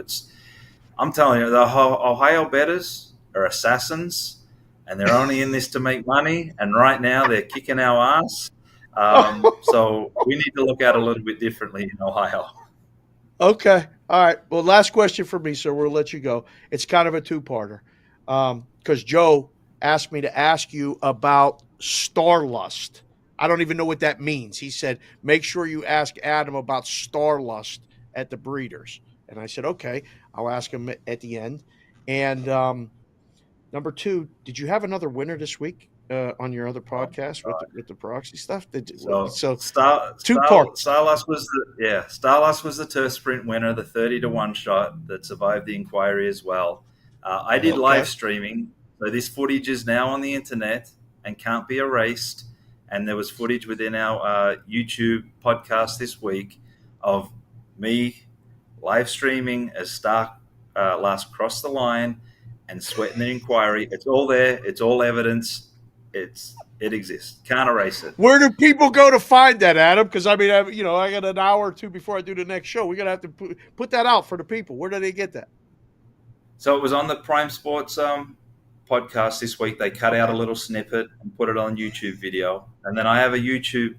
I'm telling you, the Ohio bettors are assassins, and they're only in this to make money. And right now they're kicking our ass. So we need to look at it a little bit differently in Ohio. Okay. All right. Well, last question for me, sir. We'll let you go. It's kind of a two-parter because Joe asked me to ask you about Starlust. I don't even know what that means. He said, make sure you ask Adam about Starlust at the Breeders. And I said, okay, I'll ask him at the end. And number two, did you have another winner this week on your other podcast with the proxy stuff? So two-part. Starlust was the turf sprint winner, the 30-1 shot that survived the inquiry as well. I did live streaming, so this footage is now on the internet and can't be erased. And there was footage within our YouTube podcast this week of me live streaming as Starlust crossed the line and sweating the inquiry. It's all there. It's all evidence. It exists. Can't erase it. Where do people go to find that, Adam? Because I got an hour or two before I do the next show. We're gonna have to put that out for the people. Where do they get that? So it was on the Prime Sports podcast this week. They cut out a little snippet and put it on YouTube video. And then I have a YouTube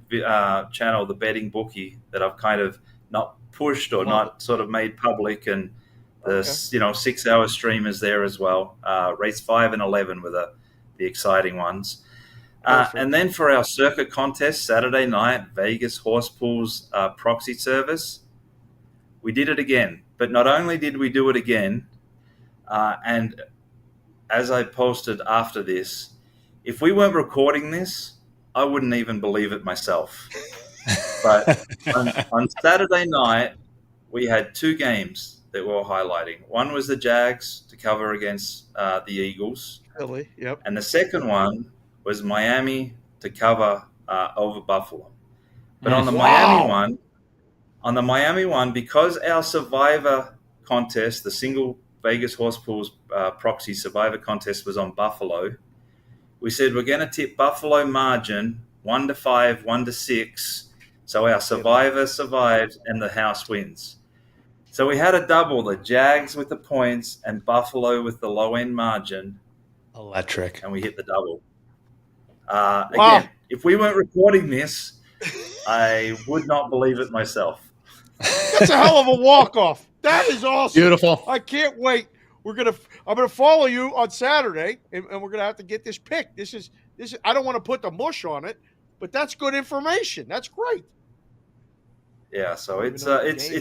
channel, The Betting Bookie, that I've kind of not pushed or not sort of made public. And the 6-hour stream is there as well. Race 5 and 11 were the exciting ones. And then for our circuit contest Saturday night, Vegas Horse Pools proxy service, we did it again. But not only did we do it again, and as I posted after this, if we weren't recording this, I wouldn't even believe it myself. But on Saturday night, we had two games that we were highlighting. One was the Jags to cover against the Eagles. Really? Yep. And the second one was Miami to cover over Buffalo. But on the Miami one, On the Miami one, because our Survivor contest, the single Vegas Horse Pools proxy Survivor contest was on Buffalo, we said we're going to tip Buffalo margin 1-5, 1-6, so our Survivor survives and the house wins. So we had a double, the Jags with the points and Buffalo with the low-end margin. Electric. And we hit the double. Again, if we weren't recording this, I would not believe it myself. That's a hell of a walk-off. That is awesome. Beautiful. I can't wait. I'm gonna follow you on Saturday, and we're gonna have to get this pick. This is. I don't want to put the mush on it, but that's good information. That's great. Yeah, so it's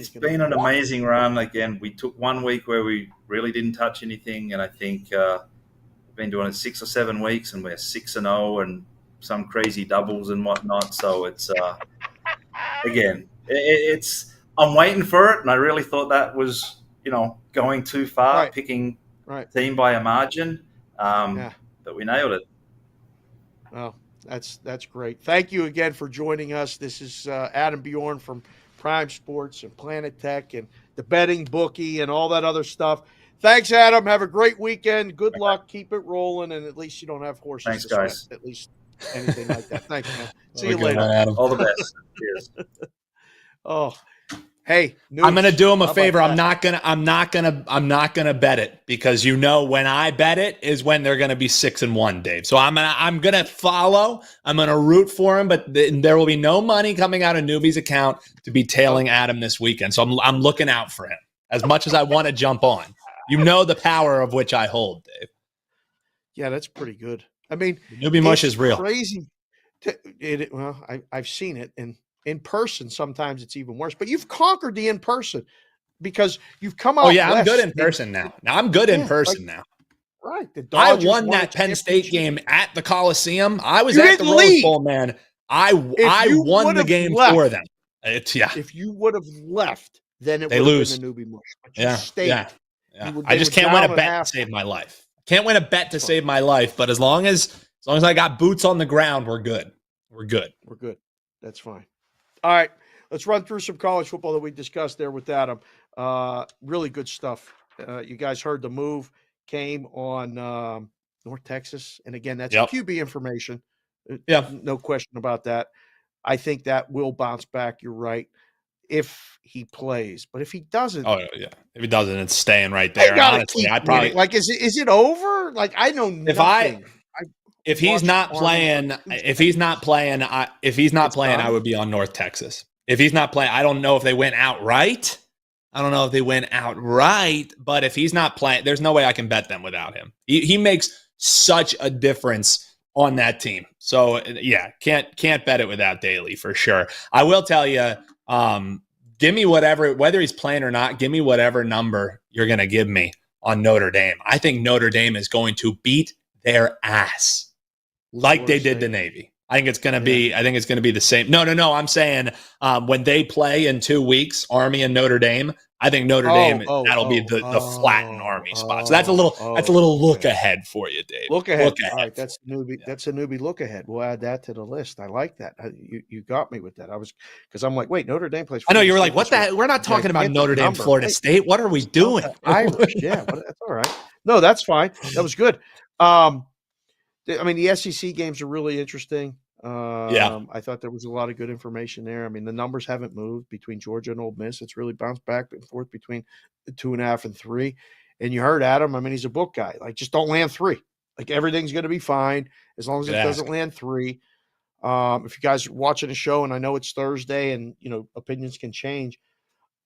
been an amazing run. Again, we took 1 week where we really didn't touch anything, and I think we've been doing it 6 or 7 weeks, and we're 6-0, and some crazy doubles and whatnot. So it's again, it's I'm waiting for it, and I really thought that was going too far, picking team by a margin, but we nailed it. Well, that's great. Thank you again for joining us. This is Adam Bjorn from Prime Sports and Planet Tech and the betting bookie and all that other stuff. Thanks, Adam. Have a great weekend. Good luck. Keep it rolling, and at least you don't have horses. Thanks, guys. At least anything like that. Thanks, man. See you Good later. night, Adam. All the best. Cheers. Oh, hey, I'm gonna do him a favor. that? I'm not gonna bet it, because when I bet it is when they're gonna be 6-1, Dave. So I'm gonna follow. I'm gonna root for him, but there will be no money coming out of Newbie's account to be tailing Adam this weekend. So I'm looking out for him as much as I want to jump on. You know the power of which I hold, Dave. Yeah, that's pretty good. I mean, Newbie mush is real. Crazy. I've seen it, and in person, sometimes it's even worse. But you've conquered the in person because you've come out. Oh yeah, I'm good in person now. I'm good in person now. Right. I won that Penn State game at the Coliseum. I was at the Rose Bowl, man. I won the game for them. If you would have left, then it would have lose. been the Newbie mush. But Yeah. I just were can't win down a at bet half. to save my life. Can't win a bet to save my life, but as long as I got boots on the ground, we're good. We're good. We're good. That's fine. All right. Let's run through some college football that we discussed there with Adam. Really good stuff. You guys heard the move came on North Texas. And again, that's QB information. Yeah. No question about that. I think that will bounce back. You're right. If he plays, but if he doesn't, if he doesn't, it's staying right there. Honestly, I probably is it over? Like, I know nothing. If he's not playing, I would be on North Texas. If he's not playing, I don't know if they went outright. But if he's not playing, there's no way I can bet them without him. He makes such a difference on that team. So yeah, can't bet it without Daly for sure. I will tell you, give me whether he's playing or not, give me whatever number you're going to give me on Notre Dame. I think Notre Dame is going to beat their ass like they did the Navy. I think it's going to be the same. No. I'm saying when they play in 2 weeks, Army and Notre Dame, I think Notre Dame that'll be the flattened Army spot. So that's a little look ahead for you, Dave. Look ahead. All right, that's a newbie. Yeah. That's a newbie look ahead. We'll add that to the list. I like that. You got me with that. because I'm like, wait, Notre Dame plays. I know you were like, what the? We're not talking about Notre Dame, Florida State. What are we doing? Irish, yeah, but that's all right. No, that's fine. That was good. The SEC games are really interesting. I thought there was a lot of good information there. I mean, the numbers haven't moved between Georgia and Ole Miss. It's really bounced back and forth between the 2.5 and 3. And you heard Adam. I mean, he's a book guy. Like, just don't land 3. Like, everything's going to be fine as long as it doesn't land 3. If you guys are watching the show, and I know it's Thursday, and opinions can change,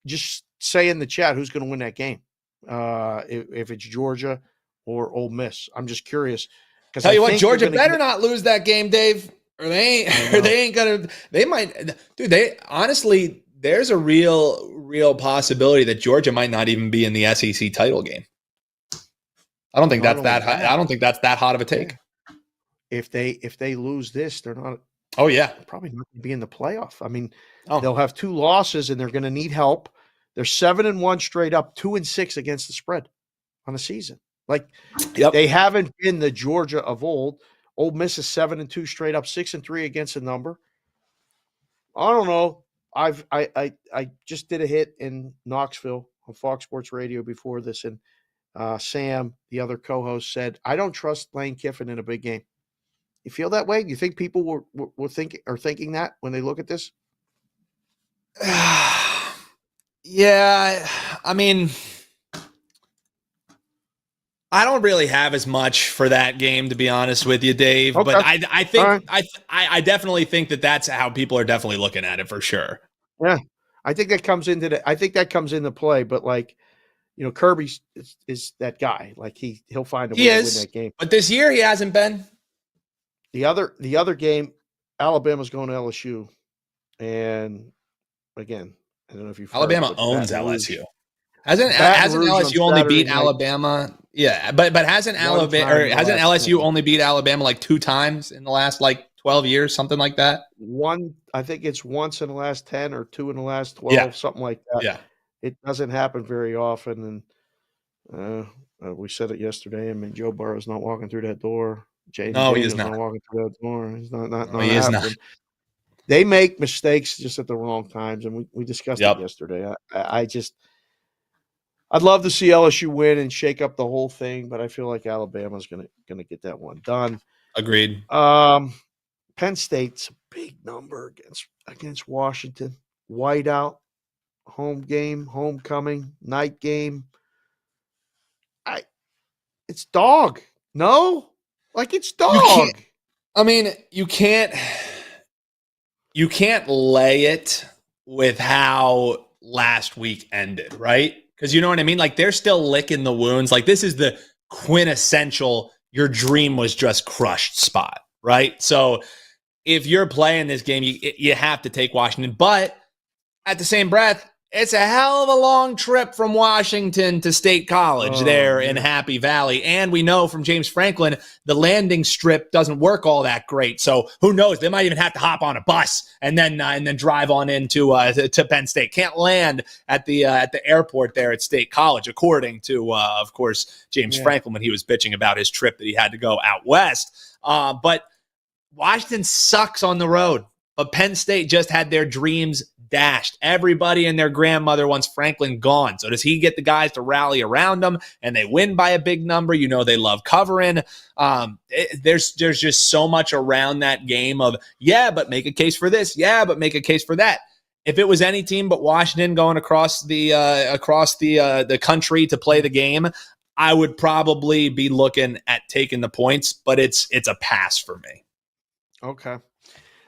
just say in the chat who's going to win that game. If it's Georgia or Ole Miss, I'm just curious. Tell you what, Georgia better not lose that game, Dave. Or they ain't gonna. They might, dude. Honestly, there's a real possibility that Georgia might not even be in the SEC title game. I don't think that's that hot of a take. If they lose this, they're not. Oh yeah, probably not going to be in the playoff. I mean, they'll have 2 losses, and they're going to need help. They're 7-1 straight up, 2-6 against the spread on the season. Like, they haven't been the Georgia of old. Ole Miss is 7-2 straight up, 6-3 against the number. I don't know. I just did a hit in Knoxville on Fox Sports Radio before this, and Sam, the other co-host, said, "I don't trust Lane Kiffin in a big game." You feel that way? You think people were thinking that when they look at this? Yeah, I mean, I don't really have as much for that game, to be honest with you, Dave. Okay. But I think Right. I definitely think that's how people are definitely looking at it for sure. Yeah, I think that comes into play. But Kirby is that guy. Like he'll find a way He to win is, that game. but this year he hasn't been. The other game, Alabama's going to LSU, and again, I don't know if you've heard, Alabama but owns Baton Rouge- LSU. Hasn't Baton Rouge on LSU only Saturday beat night. Alabama? Yeah, but hasn't One time in the hasn't last LSU 10. only beat Alabama like 2 times in the last 12 years, something like that? I think it's once in the last 10 or 2 in the last 12, Yeah. something like that. Yeah. It doesn't happen very often, and we said it yesterday. I mean, Joe Burrow's not walking through that door. Jaden No, he is Daniels not. walking through that door. He's not No, he is not. happening. They make mistakes just at the wrong times, and we discussed Yep. it yesterday. I'd love to see LSU win and shake up the whole thing, but I feel like Alabama's gonna get that one done. Agreed. Penn State's a big number against Washington. Whiteout, home game, homecoming, night game. It's dog. No? Like it's dog. I mean, you can't lay it with how last week ended, right? Because you know what I mean? Like they're still licking the wounds. Like this is the quintessential your dream was just crushed spot, right? So if you're playing this game, you have to take Washington. But at the same breath, it's a hell of a long trip from Washington to State College there in Happy Valley. And we know from James Franklin, the landing strip doesn't work all that great. So who knows? They might even have to hop on a bus and then drive on into to Penn State. Can't land at the airport there at State College, according to, of course, James Franklin when he was bitching about his trip that he had to go out west. But Washington sucks on the road. But Penn State just had their dreams dashed. Everybody and their grandmother wants Franklin gone. So does he get the guys to rally around him and they win by a big number? You know, they love covering. There's just so much around that game of, but make a case for this. Yeah, but make a case for that. If it was any team but Washington going across the country to play the game, I would probably be looking at taking the points, but it's a pass for me. Okay.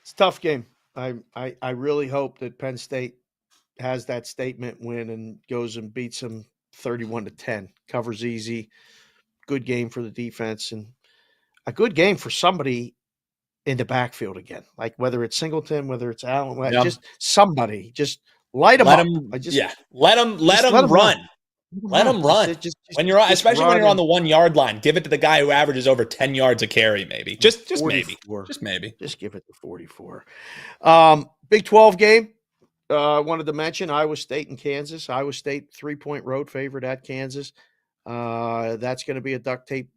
It's a tough game. I really hope that Penn State has that statement win and goes and beats them 31-10. Covers easy. Good game for the defense and a good game for somebody in the backfield again. Like whether it's Singleton, whether it's Allen, just somebody. Just light them up. Let them run. Let them run. When you're especially when you're on the 1 yard line, give it to the guy who averages over 10 yards a carry. Maybe just maybe. Just give it to 44. Big 12 game. I wanted to mention Iowa State and Kansas. Iowa State 3-point road favorite at Kansas. That's going to be a duct tape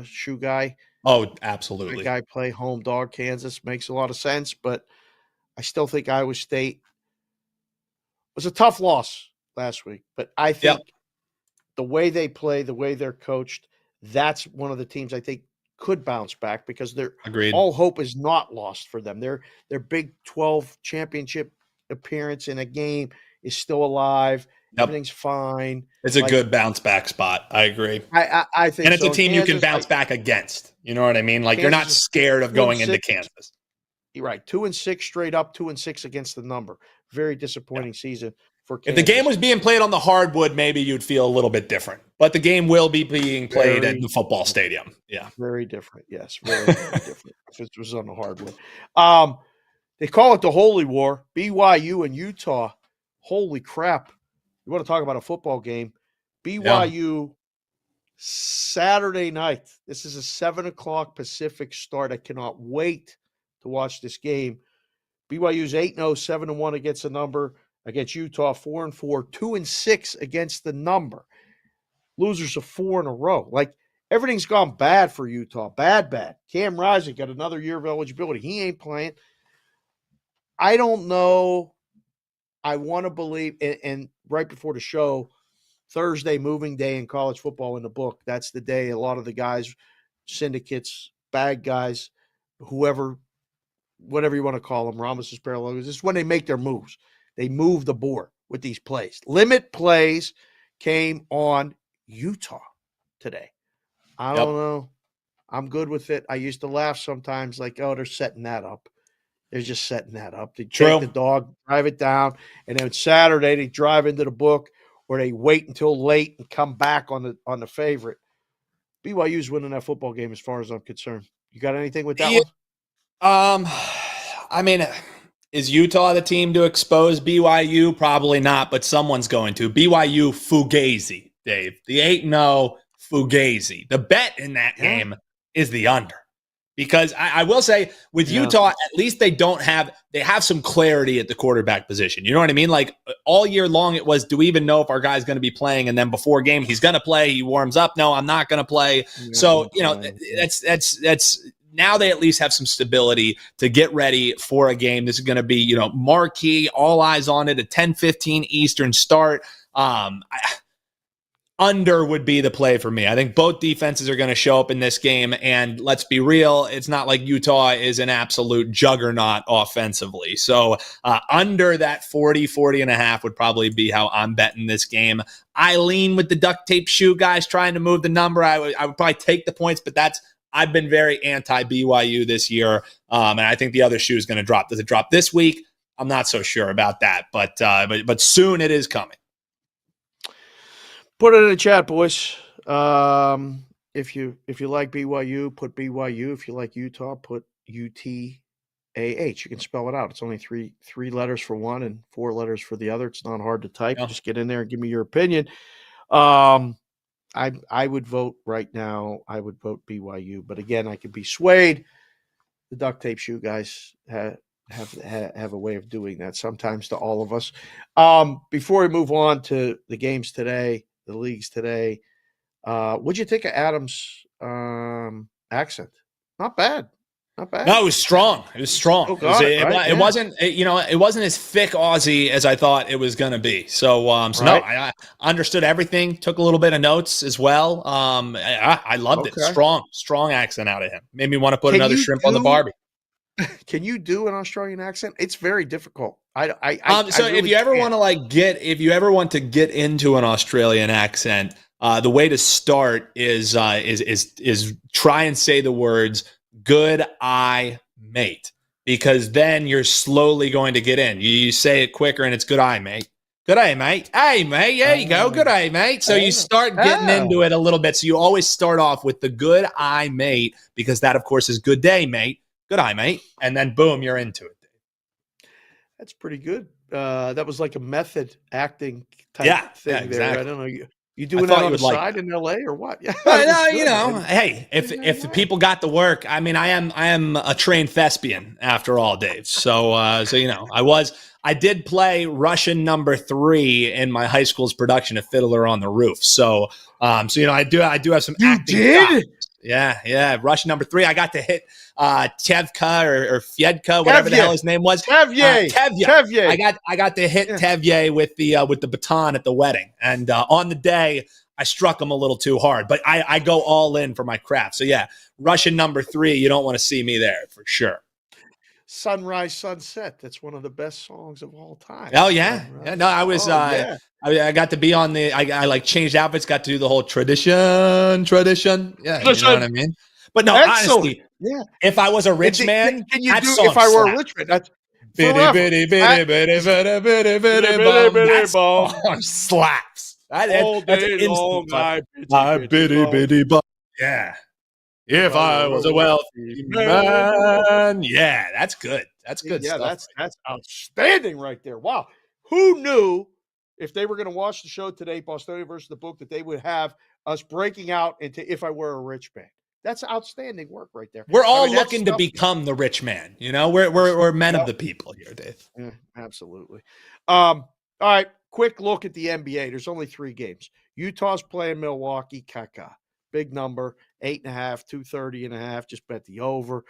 shoe guy. Oh, absolutely. That guy play home dog. Kansas makes a lot of sense, but I still think Iowa State was a tough loss last week. But I think the way they play, the way they're coached, that's one of the teams I think could bounce back because all hope is not lost for them. Their Big 12 championship appearance in a game is still alive. Everything's fine. It's a good bounce back spot. I agree. I think, and it's so. a team Kansas, you can bounce back against. You know what I mean? Like Kansas, you're not scared of going into Kansas. You're right. 2-6 straight up, 2-6 against the number. Very disappointing season for Kansas. If the game was being played on the hardwood, maybe you'd feel a little bit different. But the game will be being played at the football stadium. Yeah. Very different. Yes. Very, very different if it was on the hardwood. They call it the Holy War. BYU and Utah. Holy crap. You want to talk about a football game. BYU Saturday night. This is a 7:00 Pacific start. I cannot wait to watch this game. BYU's 8-0, 7-1 against the number. Against Utah, 4-4, 2-6 against the number. Losers of 4 in a row. Like everything's gone bad for Utah. Bad. Cam Rising got another year of eligibility. He ain't playing. I don't know I want to believe, and right before the show, Thursday, moving day in college football in the book, that's the day a lot of the guys, syndicates, bad guys, whoever, whatever you want to call them, Ramos' parallels, this is when they make their moves. They move the board with these plays. Limit plays came on Utah today. I don't know. I'm good with it. I used to laugh sometimes like, oh, they're setting that up. They're just setting that up. They take the dog, drive it down, and then Saturday they drive into the book, or they wait until late and come back on the favorite. BYU's winning that football game as far as I'm concerned. You got anything with that one? I mean, is Utah the team to expose BYU? Probably not, but someone's going to. BYU Fugazi, Dave. The 8-0 Fugazi. The bet in that game is the under. Because I will say with Utah, at least they have some clarity at the quarterback position. You know what I mean? Like all year long, it was, do we even know if our guy's going to be playing? And then before game, he's going to play. He warms up. No, I'm not going to play. So, that's now they at least have some stability to get ready for a game. This is going to be, marquee, all eyes on it, a 10:15 Eastern start. Under would be the play for me. I think both defenses are going to show up in this game. And let's be real, it's not like Utah is an absolute juggernaut offensively. So under that 40 and a half would probably be how I'm betting this game. I lean with the duct tape shoe guys trying to move the number. I would probably take the points, but I've been very anti-BYU this year. And I think the other shoe is going to drop. Does it drop this week? I'm not so sure about that, but soon it is coming. Put it in the chat, boys. If you like BYU, put BYU. If you like Utah, put UTAH. You can spell it out. It's only three letters for one and 4 letters for the other. It's not hard to type. No. Just get in there and give me your opinion. I would vote right now. I would vote BYU, but again, I could be swayed. The duct tape shoe guys have a way of doing that sometimes to all of us. Before we move on to the games today, the leagues today, what'd you think of Adams' accent? Not bad. No, it was strong. It wasn't as thick Aussie as I thought it was going to be. So no, I understood everything. Took a little bit of notes as well. I loved it. Strong accent out of him. Made me want to put another shrimp on the barbie. Can you do an Australian accent? It's very difficult. If you ever want to get into an Australian accent, the way to start is try and say the words "good eye mate," because then you're slowly going to get in. You say it quicker, and it's "good eye mate." Good day, mate. Hey, mate. There you go. Good day, mate. So you start getting into it a little bit. So you always start off with the "good eye mate," because that, of course, is "good day, mate." Good eye, mate. And then, boom, you're into it. That's pretty good. That was like a method acting type thing there. Exactly. I don't know. You doing that on the side in LA or what? Yeah. Hey, if the people got the work, I mean, I am a trained thespian after all, Dave. So I did play Russian number 3 in my high school's production of Fiddler on the Roof. So I do have some acting. You did? Chops. Yeah. Russian number 3. I got to hit Tevka or Fiedka, whatever the hell his name was. Tevye. I got to hit Tevye with the baton at the wedding, and on the day I struck him a little too hard. But I go all in for my craft. So yeah, Russian number 3. You don't want to see me there for sure. Sunrise, Sunset. That's one of the best songs of all time. Oh yeah. No, I was. I got to be on the. I like changed outfits. Got to do the whole tradition. Yeah, you know what I mean. But no, honestly, if I was a rich man, can you do if I were a rich man? That's that song slaps. All day long, bitty bum. Yeah. If I was a wealthy man. Yeah, that's good. That's good stuff. That's outstanding right there. Wow. Who knew if they were going to watch the show today, Bostonian versus the Book, that they would have us breaking out into If I Were a Rich Man? That's outstanding work right there. We're all looking to become the rich man. We're men of the people here, Dave. Yeah, absolutely. All right, quick look at the NBA. There's only 3 games. Utah's playing Milwaukee. Kaka. Big number, 8.5, 230.5. Just bet the over.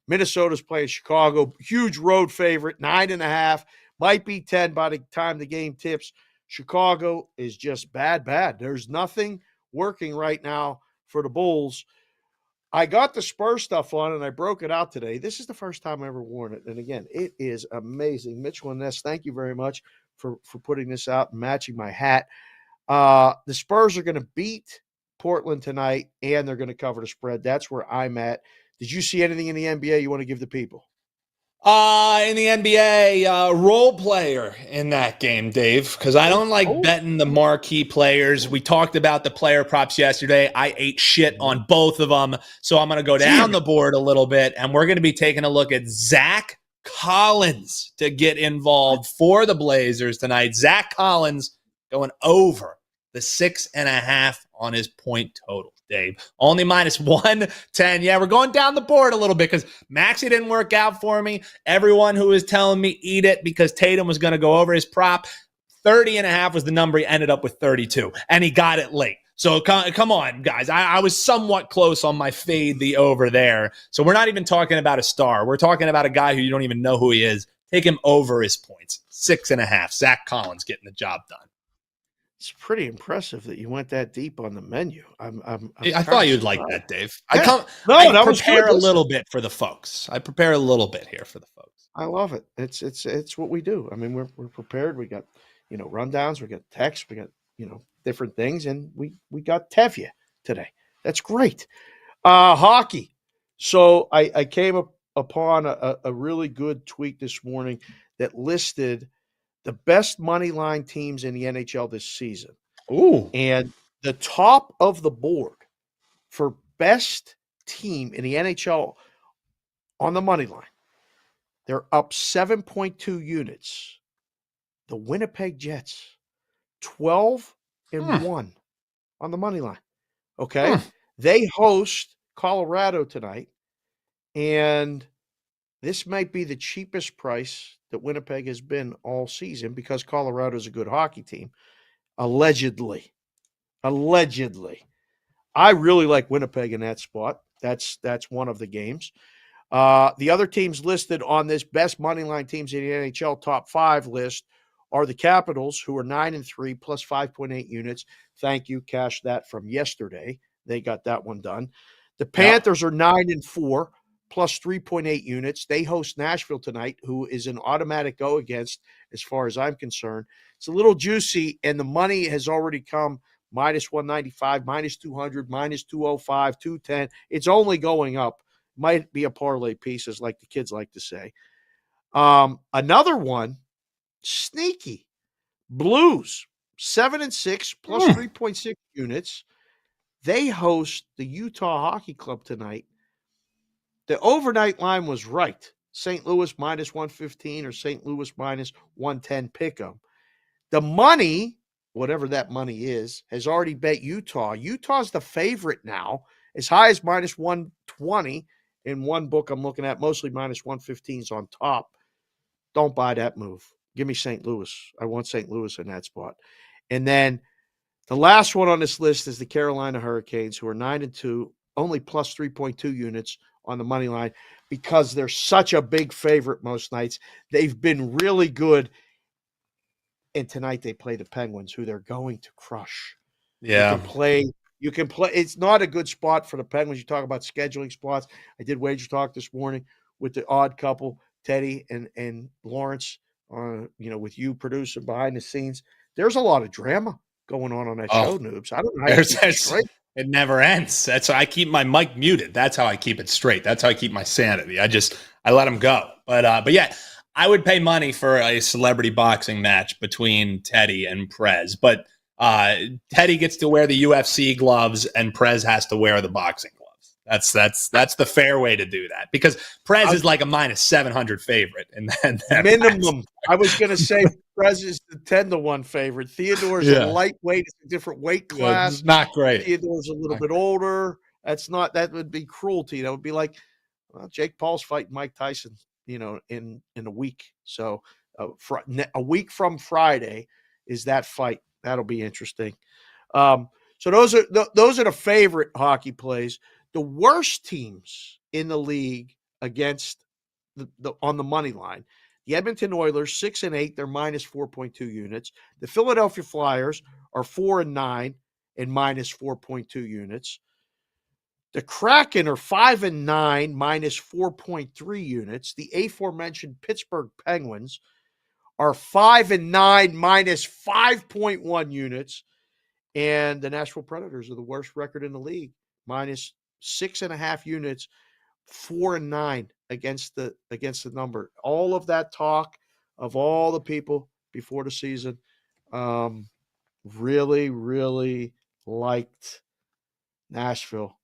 Minnesota's playing Chicago. Huge road favorite, 9.5. Might be 10 by the time the game tips. Chicago is just bad. There's nothing working right now for the Bulls. I got the Spurs stuff on and I broke it out today. This is the first time I ever worn it. And again, it is amazing. Mitchell and Ness, thank you very much for putting this out and matching my hat. The Spurs are going to beat Portland tonight and they're going to cover the spread. That's where I'm at. Did you see anything in the NBA you want to give the people? In the NBA, role player in that game, Dave, because I don't like betting the marquee players. We talked about the player props yesterday. I ate shit on both of them. So I'm going to go down the board a little bit, and we're going to be taking a look at Zach Collins to get involved for the Blazers tonight. Zach Collins going over the 6.5 on his point total. Dave, only minus 110. Yeah, we're going down the board a little bit because Maxey didn't work out for me. Everyone who was telling me eat it because Tatum was going to go over his prop, 30.5 was the number. He ended up with 32, and he got it late. So come on, guys. I was somewhat close on my fade the over there. So we're not even talking about a star. We're talking about a guy who you don't even know who he is. Take him over his points. 6.5. Zach Collins getting the job done. It's pretty impressive that you went that deep on the menu. I thought you'd like that, Dave. Yeah. I prepare a little bit for the folks. I prepare a little bit here for the folks. I love it. It's what we do. I mean, we're prepared. We got, rundowns. We got texts. We got, different things, and we got Tevye today. That's great. Hockey. So I came upon a really good tweet this morning that listed the best money line teams in the NHL this season. Ooh. And the top of the board for best team in the NHL on the money line, they're up 7.2 units. The Winnipeg Jets, 12-1 on the money line. Okay. They host Colorado tonight, and this might be the cheapest price that Winnipeg has been all season because Colorado is a good hockey team. Allegedly. I really like Winnipeg in that spot. That's one of the games. The other teams listed on this best moneyline teams in the NHL top 5 list are the Capitals, who are 9-3 plus 5.8 units. Thank you. Cash that from yesterday. They got that one done. The Panthers are 9-4. Plus 3.8 units. They host Nashville tonight, who is an automatic go against as far as I'm concerned. It's a little juicy, and the money has already come minus 195, minus 200, minus 205, 210. It's only going up. Might be a parlay piece, as like the kids like to say. Another one, sneaky. Blues, 7-6 plus 3.6 units. They host the Utah Hockey Club tonight. The overnight line was right. St. Louis minus 115 or St. Louis minus 110 pick 'em. The money, whatever that money is, has already bet Utah. Utah's the favorite now, as high as minus 120 in one book I'm looking at. Mostly minus 115s on top. Don't buy that move. Give me St. Louis. I want St. Louis in that spot. And then the last one on this list is the Carolina Hurricanes, who are 9-2, only plus 3.2 units on the money line because they're such a big favorite most nights. They've been really good. And tonight they play the Penguins, who they're going to crush. Yeah. You can play. It's not a good spot for the Penguins. You talk about scheduling spots. I did wager talk this morning with the odd couple, Teddy and Lawrence, with you producing behind the scenes. There's a lot of drama going on that show, Noobs. I don't know how you keep it straight. It never ends. That's why I keep my mic muted. That's how I keep it straight. That's how I keep my sanity. I let them go. But yeah, I would pay money for a celebrity boxing match between Teddy and Prez. But Teddy gets to wear the UFC gloves and Prez has to wear the boxing gloves. That's the fair way to do that because Prez is like a minus 700 favorite in that minimum. match. I was going to say Prez is the 10-1 favorite. Theodore's a lightweight. It's a different weight class. It's not great. Theodore's a little bit older. That would be cruelty. That would be like, Jake Paul's fighting Mike Tyson, in a week. So a week from Friday is that fight. That'll be interesting. So those are the favorite hockey plays. The worst teams in the league against on the money line. The Edmonton Oilers, 6-8, they're minus 4.2 units. The Philadelphia Flyers are 4-9 and minus 4.2 units. The Kraken are 5-9, minus 4.3 units. The aforementioned Pittsburgh Penguins are 5-9, minus 5.1 units. And the Nashville Predators are the worst record in the league, minus 6.5 units, 4-9 against the number. All of that talk of all the people before the season, really, really liked Nashville.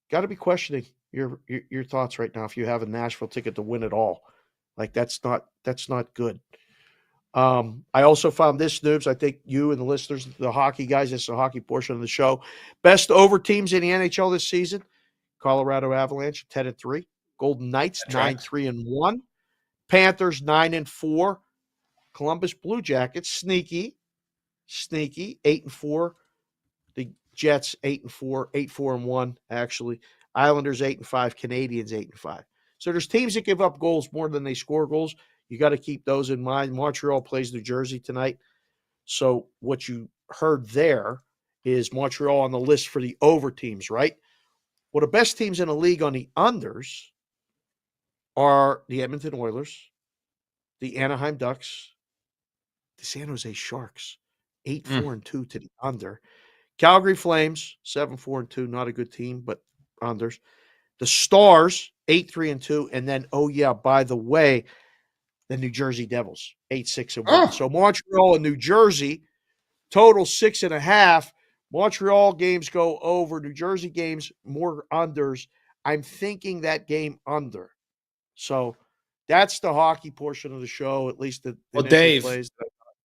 Got to be questioning your thoughts right now if you have a Nashville ticket to win it all. Like that's not good. I also found this, Noobs. I think you and the listeners, the hockey guys, this is the hockey portion of the show. Best over teams in the NHL this season: Colorado Avalanche 10-3, Golden Knights 9-3-1, Panthers 9-4, Columbus Blue Jackets sneaky 8-4. The Jets 8-4, 8-4-1 actually. Islanders 8-5, Canadians 8-5. So there's teams that give up goals more than they score goals. You got to keep those in mind. Montreal plays New Jersey tonight. So what you heard there is Montreal on the list for the over teams, right? Well, the best teams in the league on the unders are the Edmonton Oilers, the Anaheim Ducks, the San Jose Sharks, 8-4-2 to the under. Calgary Flames, 7-4-2, not a good team, but unders. The Stars, 8-3-2, and then, oh yeah, by the way, the New Jersey Devils, 8-6-1. So Montreal and New Jersey, total 6.5. Montreal games go over. New Jersey games more unders. I'm thinking that game under. So that's the hockey portion of the show, at least the well, Dave, plays.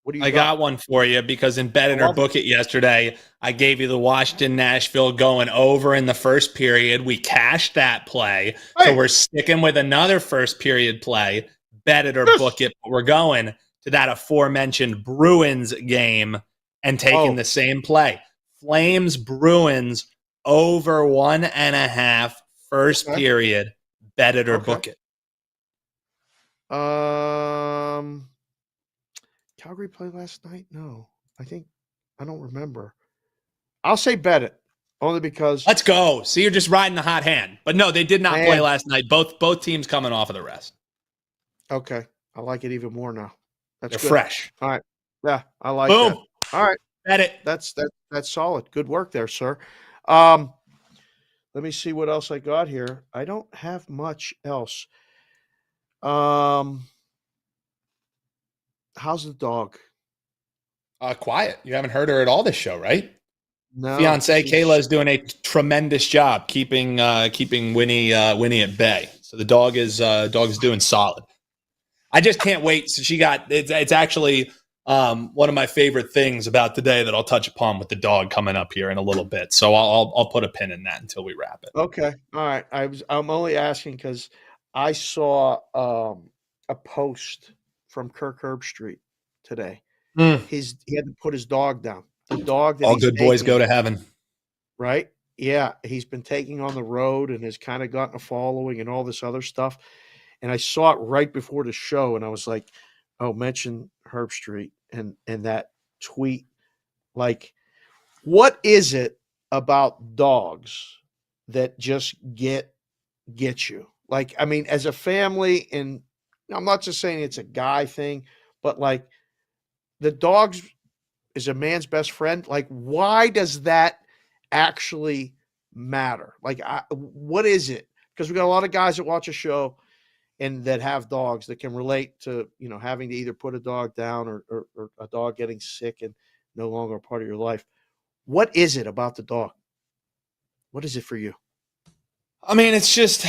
What do you got one for you because in Bet It or Book It yesterday, I gave you the Washington-Nashville going over in the first period. We cashed that play. Hey. So we're sticking with another first period play. Bet it or book it. But we're going to that aforementioned Bruins game and taking the same play. Flames Bruins over 1.5 first period. Bet it or book it. Calgary played last night? No. I don't remember. I'll say bet it. Only because let's go. See, you're just riding the hot hand. But no, they did not play last night. Both teams coming off of the rest. Okay. I like it even more now. They're good. Fresh. All right. Yeah, I like that. All right. Bet it. That's solid. Good work there, sir. Let me see what else I got here. I don't have much else. How's the dog? Quiet. You haven't heard her at all this show, right? No. Fiance Kayla is doing a tremendous job keeping Winnie at bay. So the dog is doing solid. I just can't wait. So it's actually one of my favorite things about today that I'll touch upon with the dog coming up here in a little bit. So I'll put a pin in that until we wrap it. Okay. All right. I'm only asking because I saw a post from Kirk Herbstreit today. He had to put his dog down. The dog that all good boys go to heaven. Right? Yeah. He's been taking on the road and has kind of gotten a following and all this other stuff. And I saw it right before the show, and I was like, oh, mention Herbstreit and that tweet. Like, what is it about dogs that just get you? Like, I mean, as a family, and I'm not just saying it's a guy thing, but like the dogs is a man's best friend. Like, why does that actually matter? Like, what is it? Because we got a lot of guys that watch a show and that have dogs that can relate to, having to either put a dog down or a dog getting sick and no longer a part of your life. What is it about the dog? What is it for you? I mean, it's just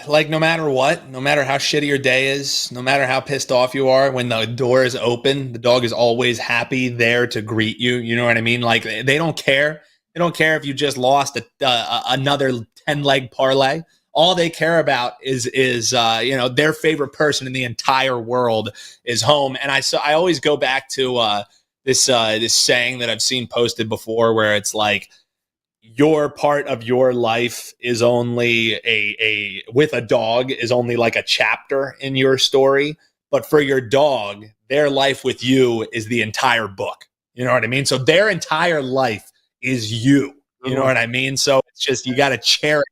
like no matter what, no matter how shitty your day is, no matter how pissed off you are, when the door is open, the dog is always happy there to greet you. You know what I mean? Like they don't care. They don't care if you just lost another 10-leg parlay. All they care about is their favorite person in the entire world is home. And I always go back to this saying that I've seen posted before, where it's like, your part of your life is only with a dog is only like a chapter in your story, But for your dog, their life with you is the entire book. You know what I mean? So their entire life is you. You know what I mean? So it's just, you got to cherish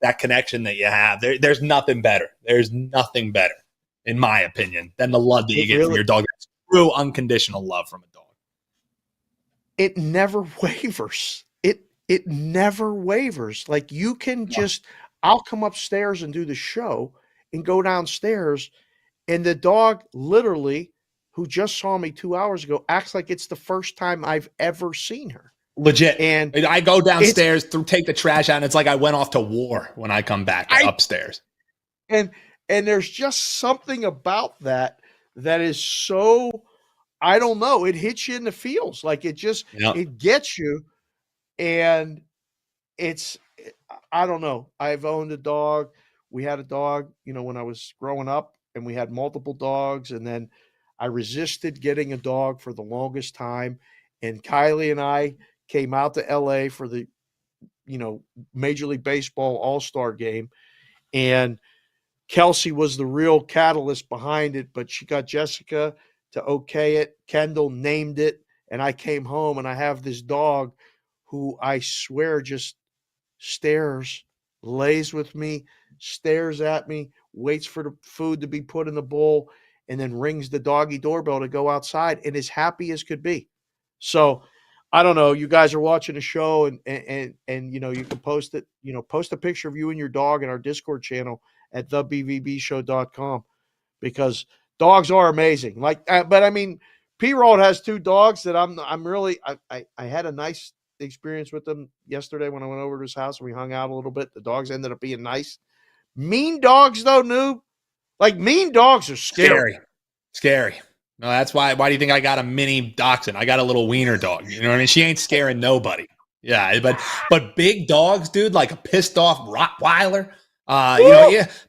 that connection that you have. There's nothing better. There's nothing better, in my opinion, than the love that you get from your dog. That's true unconditional love from a dog. It never wavers. It never wavers. Like, you can just, I'll come upstairs and do the show and go downstairs, and the dog literally, who just saw me 2 hours ago, acts like it's the first time I've ever seen her. Legit. And I go downstairs, take the trash out, and it's like I went off to war when I come back upstairs. And there's just something about that is so, I don't know, it hits you in the feels. Like, it just, it gets you. And it's, I don't know. I've owned a dog. We had a dog, when I was growing up, and we had multiple dogs. And then I resisted getting a dog for the longest time. And Kylie and I came out to LA for the, Major League Baseball All-Star game. And Kelsey was the real catalyst behind it, but she got Jessica to okay it. Kendall named it. And I came home, and I have this dog who, I swear, just stares, lays with me, stares at me, waits for the food to be put in the bowl, and then rings the doggy doorbell to go outside, and is happy as could be. So I don't know. You guys are watching a show, and you can post it. Post a picture of you and your dog in our Discord channel at thebvbshow.com, because dogs are amazing. But I mean, P-Road has 2 dogs that I'm really. I had a nice experience with them yesterday when I went over to his house and we hung out a little bit. The dogs ended up being nice. Mean dogs, though, Noob. Like, mean dogs are scary. Scary. No, that's why. Why do you think I got a mini dachshund? I got a little wiener dog. You know what I mean? She ain't scaring nobody. Yeah, but big dogs, dude, like a pissed off Rottweiler,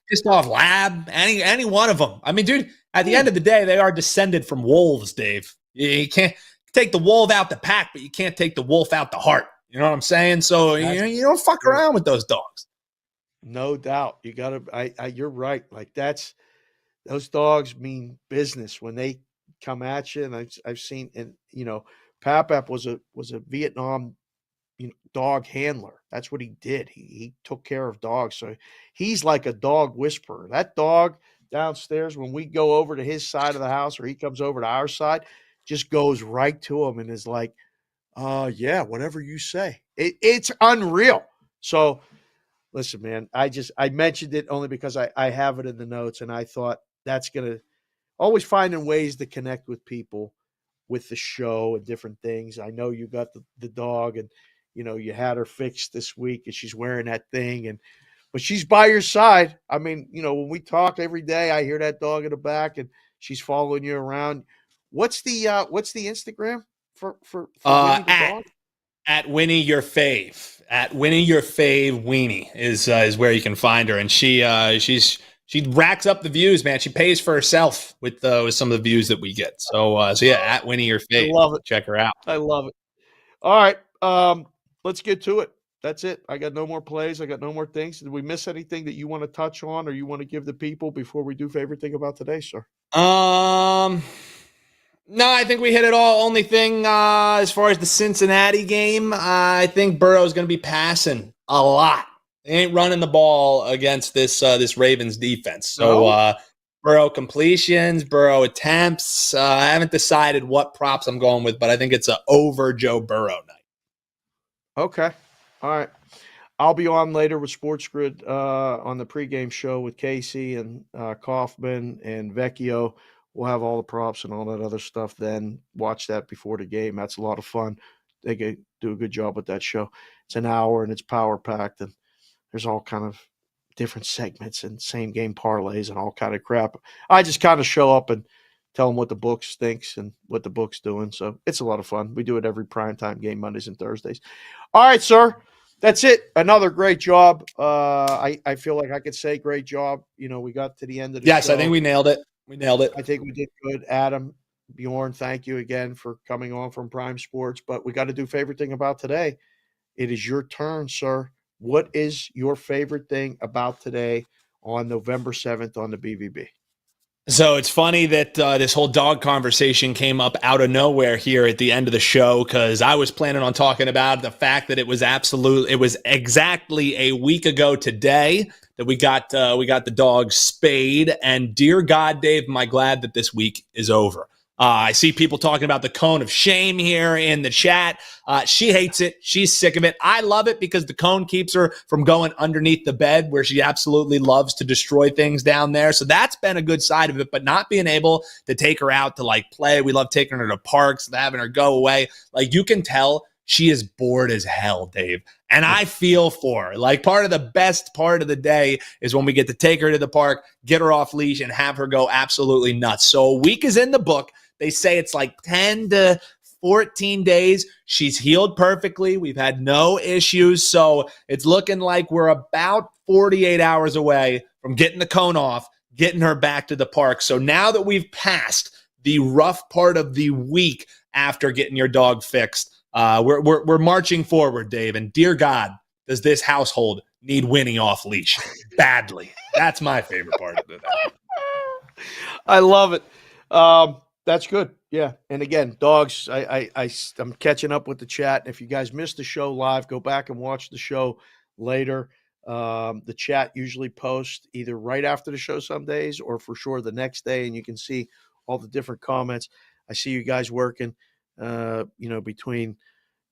pissed off lab, any one of them. I mean, dude, at the end of the day, they are descended from wolves, Dave. You can't take the wolf out the pack, but you can't take the wolf out the heart. You know what I'm saying? So you don't fuck around with those dogs. No doubt. You got to. You're right. Like, those dogs mean business when they come at you. And I've seen, and Papap was a Vietnam dog handler. That's what he did. He took care of dogs. So he's like a dog whisperer. That dog downstairs, when we go over to his side of the house or he comes over to our side, just goes right to him and is like, yeah, whatever you say. It's unreal. So listen, man, I mentioned it only because I have it in the notes, and I thought that's going to always finding ways to connect with people with the show and different things. I know you got the dog, and you had her fixed this week, and she's wearing that thing, but she's by your side. I mean, when we talk every day, I hear that dog in the back, and she's following you around. What's the Instagram for Winnie the dog? At Winnie Your Fave. At Winnie Your Fave Weenie is where you can find her, and she racks up the views, man. She pays for herself with some of the views that we get. So yeah, at Winnie Your Fave. I love it. Check her out. I love it. All right, let's get to it. That's it. I got no more plays. I got no more things. Did we miss anything that you want to touch on, or you want to give the people before we do favorite thing about today, sir? No, I think we hit it all. Only thing as far as the Cincinnati game, I think Burrow's going to be passing a lot. They ain't running the ball against this Ravens defense. So Burrow completions, Burrow attempts. I haven't decided what props I'm going with, but I think it's an over Joe Burrow night. Okay. All right. I'll be on later with Sports Grid on the pregame show with Casey and Kaufman and Vecchio. We'll have all the props and all that other stuff then. Watch that before the game. That's a lot of fun. They do a good job with that show. It's an hour and it's power-packed, and there's all kind of different segments and same-game parlays and all kind of crap. I just kind of show up and tell them what the books thinks and what the book's doing. So it's a lot of fun. We do it every primetime game, Mondays and Thursdays. All right, sir. That's it. Another great job. I feel like I could say great job. We got to the end of the show. Yes, I think we nailed it. I think we did good. Adam, Bjorn, thank you again for coming on from Prime Sports. But we got to do favorite thing about today. It is your turn, sir. What is your favorite thing about today on November 7th on the BVB? So it's funny that this whole dog conversation came up out of nowhere here at the end of the show, because I was planning on talking about the fact that it was exactly a week ago today that we got the dog spayed. And dear God, Dave, am I glad that this week is over. I see people talking about the cone of shame here in the chat. She hates it. She's sick of it. I love it because the cone keeps her from going underneath the bed, where she absolutely loves to destroy things down there. So that's been a good side of it, but not being able to take her out to like play. We love taking her to parks, having her go away. Like, you can tell she is bored as hell, Dave. And I feel for her. Like, part of the best part of the day is when we get to take her to the park, get her off leash, and have her go absolutely nuts. So a week is in the book. They say it's like 10 to 14 days. She's healed perfectly. We've had no issues. So it's looking like we're about 48 hours away from getting the cone off, getting her back to the park. So now that we've passed the rough part of the week after getting your dog fixed, we're marching forward, Dave. And dear God, does this household need Winnie off leash badly? That's my favorite part of the day. I love it. That's good. Yeah. And again, dogs, I'm catching up with the chat. If you guys missed the show live, go back and watch the show later. The chat usually posts either right after the show some days, or for sure the next day, and you can see all the different comments. I see you guys working, between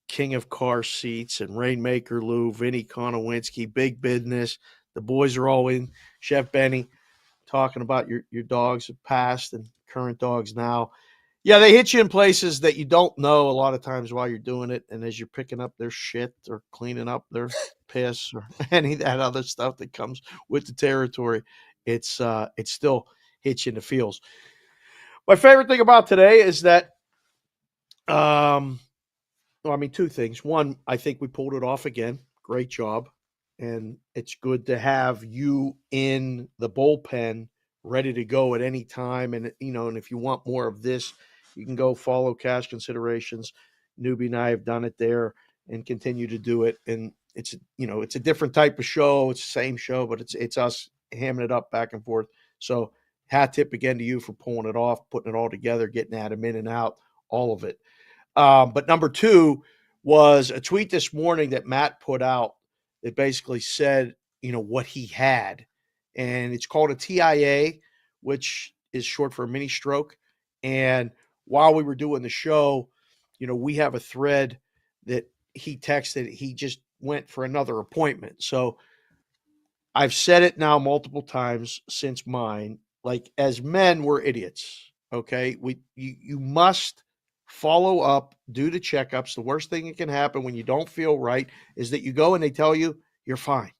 King of Car Seats and Rainmaker Lou, Vinny Konowinski, Big Business. The boys are all in. Chef Benny talking about your dogs of past and current dogs now. Yeah, they hit you in places that you don't know a lot of times while you're doing it. And as you're picking up their shit or cleaning up their piss or any of that other stuff that comes with the territory, it's still hits you in the feels. My favorite thing about today is that, two things. One, I think we pulled it off again. Great job. And it's good to have you in the bullpen ready to go at any time. And, and if you want more of this, you can go follow Cash Considerations. Newbie and I have done it there and continue to do it. And it's a different type of show. It's the same show, but it's us hamming it up back and forth. So hat tip again to you for pulling it off, putting it all together, getting Adam in and out, all of it. But number two was a tweet this morning that Matt put out that basically said, what he had. And it's called a TIA, which is short for a mini stroke. And while we were doing the show, we have a thread that he texted. He just went for another appointment. So I've said it now multiple times since mine. Like, as men, we're idiots. Okay. You must follow up, do the checkups. The worst thing that can happen when you don't feel right is that you go and they tell you you're fine.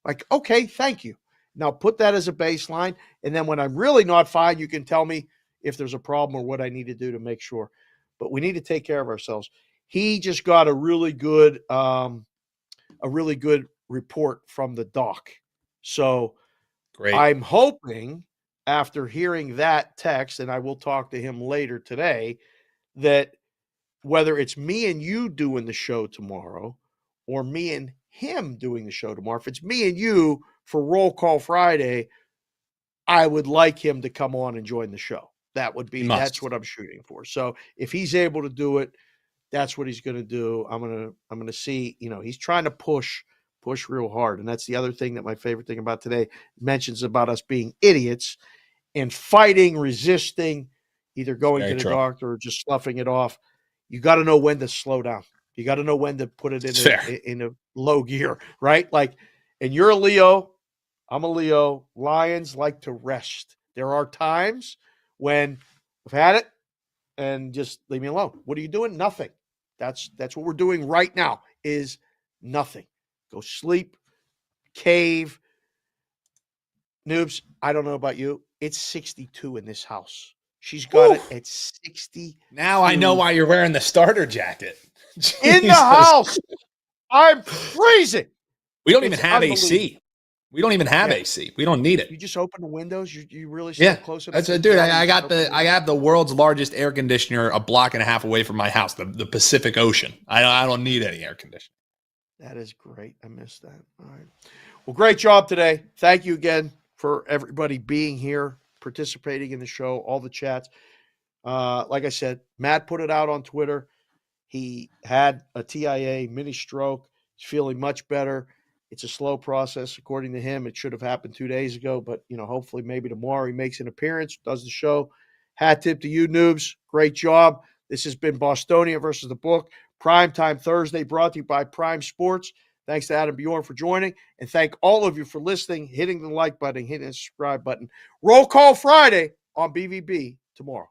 Like, okay, thank you. Now put that as a baseline. And then when I'm really not fine, you can tell me if there's a problem or what I need to do to make sure. But we need to take care of ourselves. He just got a really good report from the doc. So Great. I'm hoping, after hearing that text, and I will talk to him later today, that whether it's me and you doing the show tomorrow or me and him doing the show tomorrow, if it's me and you for Roll Call Friday, I would like him to come on and join the show. That's what I'm shooting for. So if he's able to do it, that's what he's going to do. I'm going to see, he's trying to push real hard. And that's the other thing that my favorite thing about today mentions about us being idiots and fighting, resisting, either going to the doctor or just sloughing it off. You got to know when to slow down. You got to know when to put it in a low gear, right? Like, and you're a Leo, I'm a Leo. Lions like to rest. There are times when I've had it and just leave me alone. What are you doing? Nothing. That's what we're doing right now is nothing. Go sleep, cave. Noobs, I don't know about you. It's 62 in this house. She's got it at 60. Now I know why you're wearing the starter jacket. In the house. I'm freezing. We don't even have AC. We don't even have AC. We don't need it. You just open the windows. You really close enough. That's dude. I have the world's largest air conditioner a block and a half away from my house, the Pacific Ocean. I don't need any air conditioning. That is great. I missed that. All right. Well, great job today. Thank you again for everybody being here. participating in the show, all the chats. Like I said, Matt put it out on Twitter. He had a TIA mini stroke. He's feeling much better. It's a slow process. According to him, it should have happened 2 days ago, but hopefully maybe tomorrow he makes an appearance, does the show. Hat tip to you, noobs. Great job. This has been Bostonia versus the Book. Primetime Thursday, brought to you by Prime Sports. Thanks to Adam Bjorn for joining, and thank all of you for listening, hitting the like button, hitting the subscribe button. Roll Call Friday on BVB tomorrow.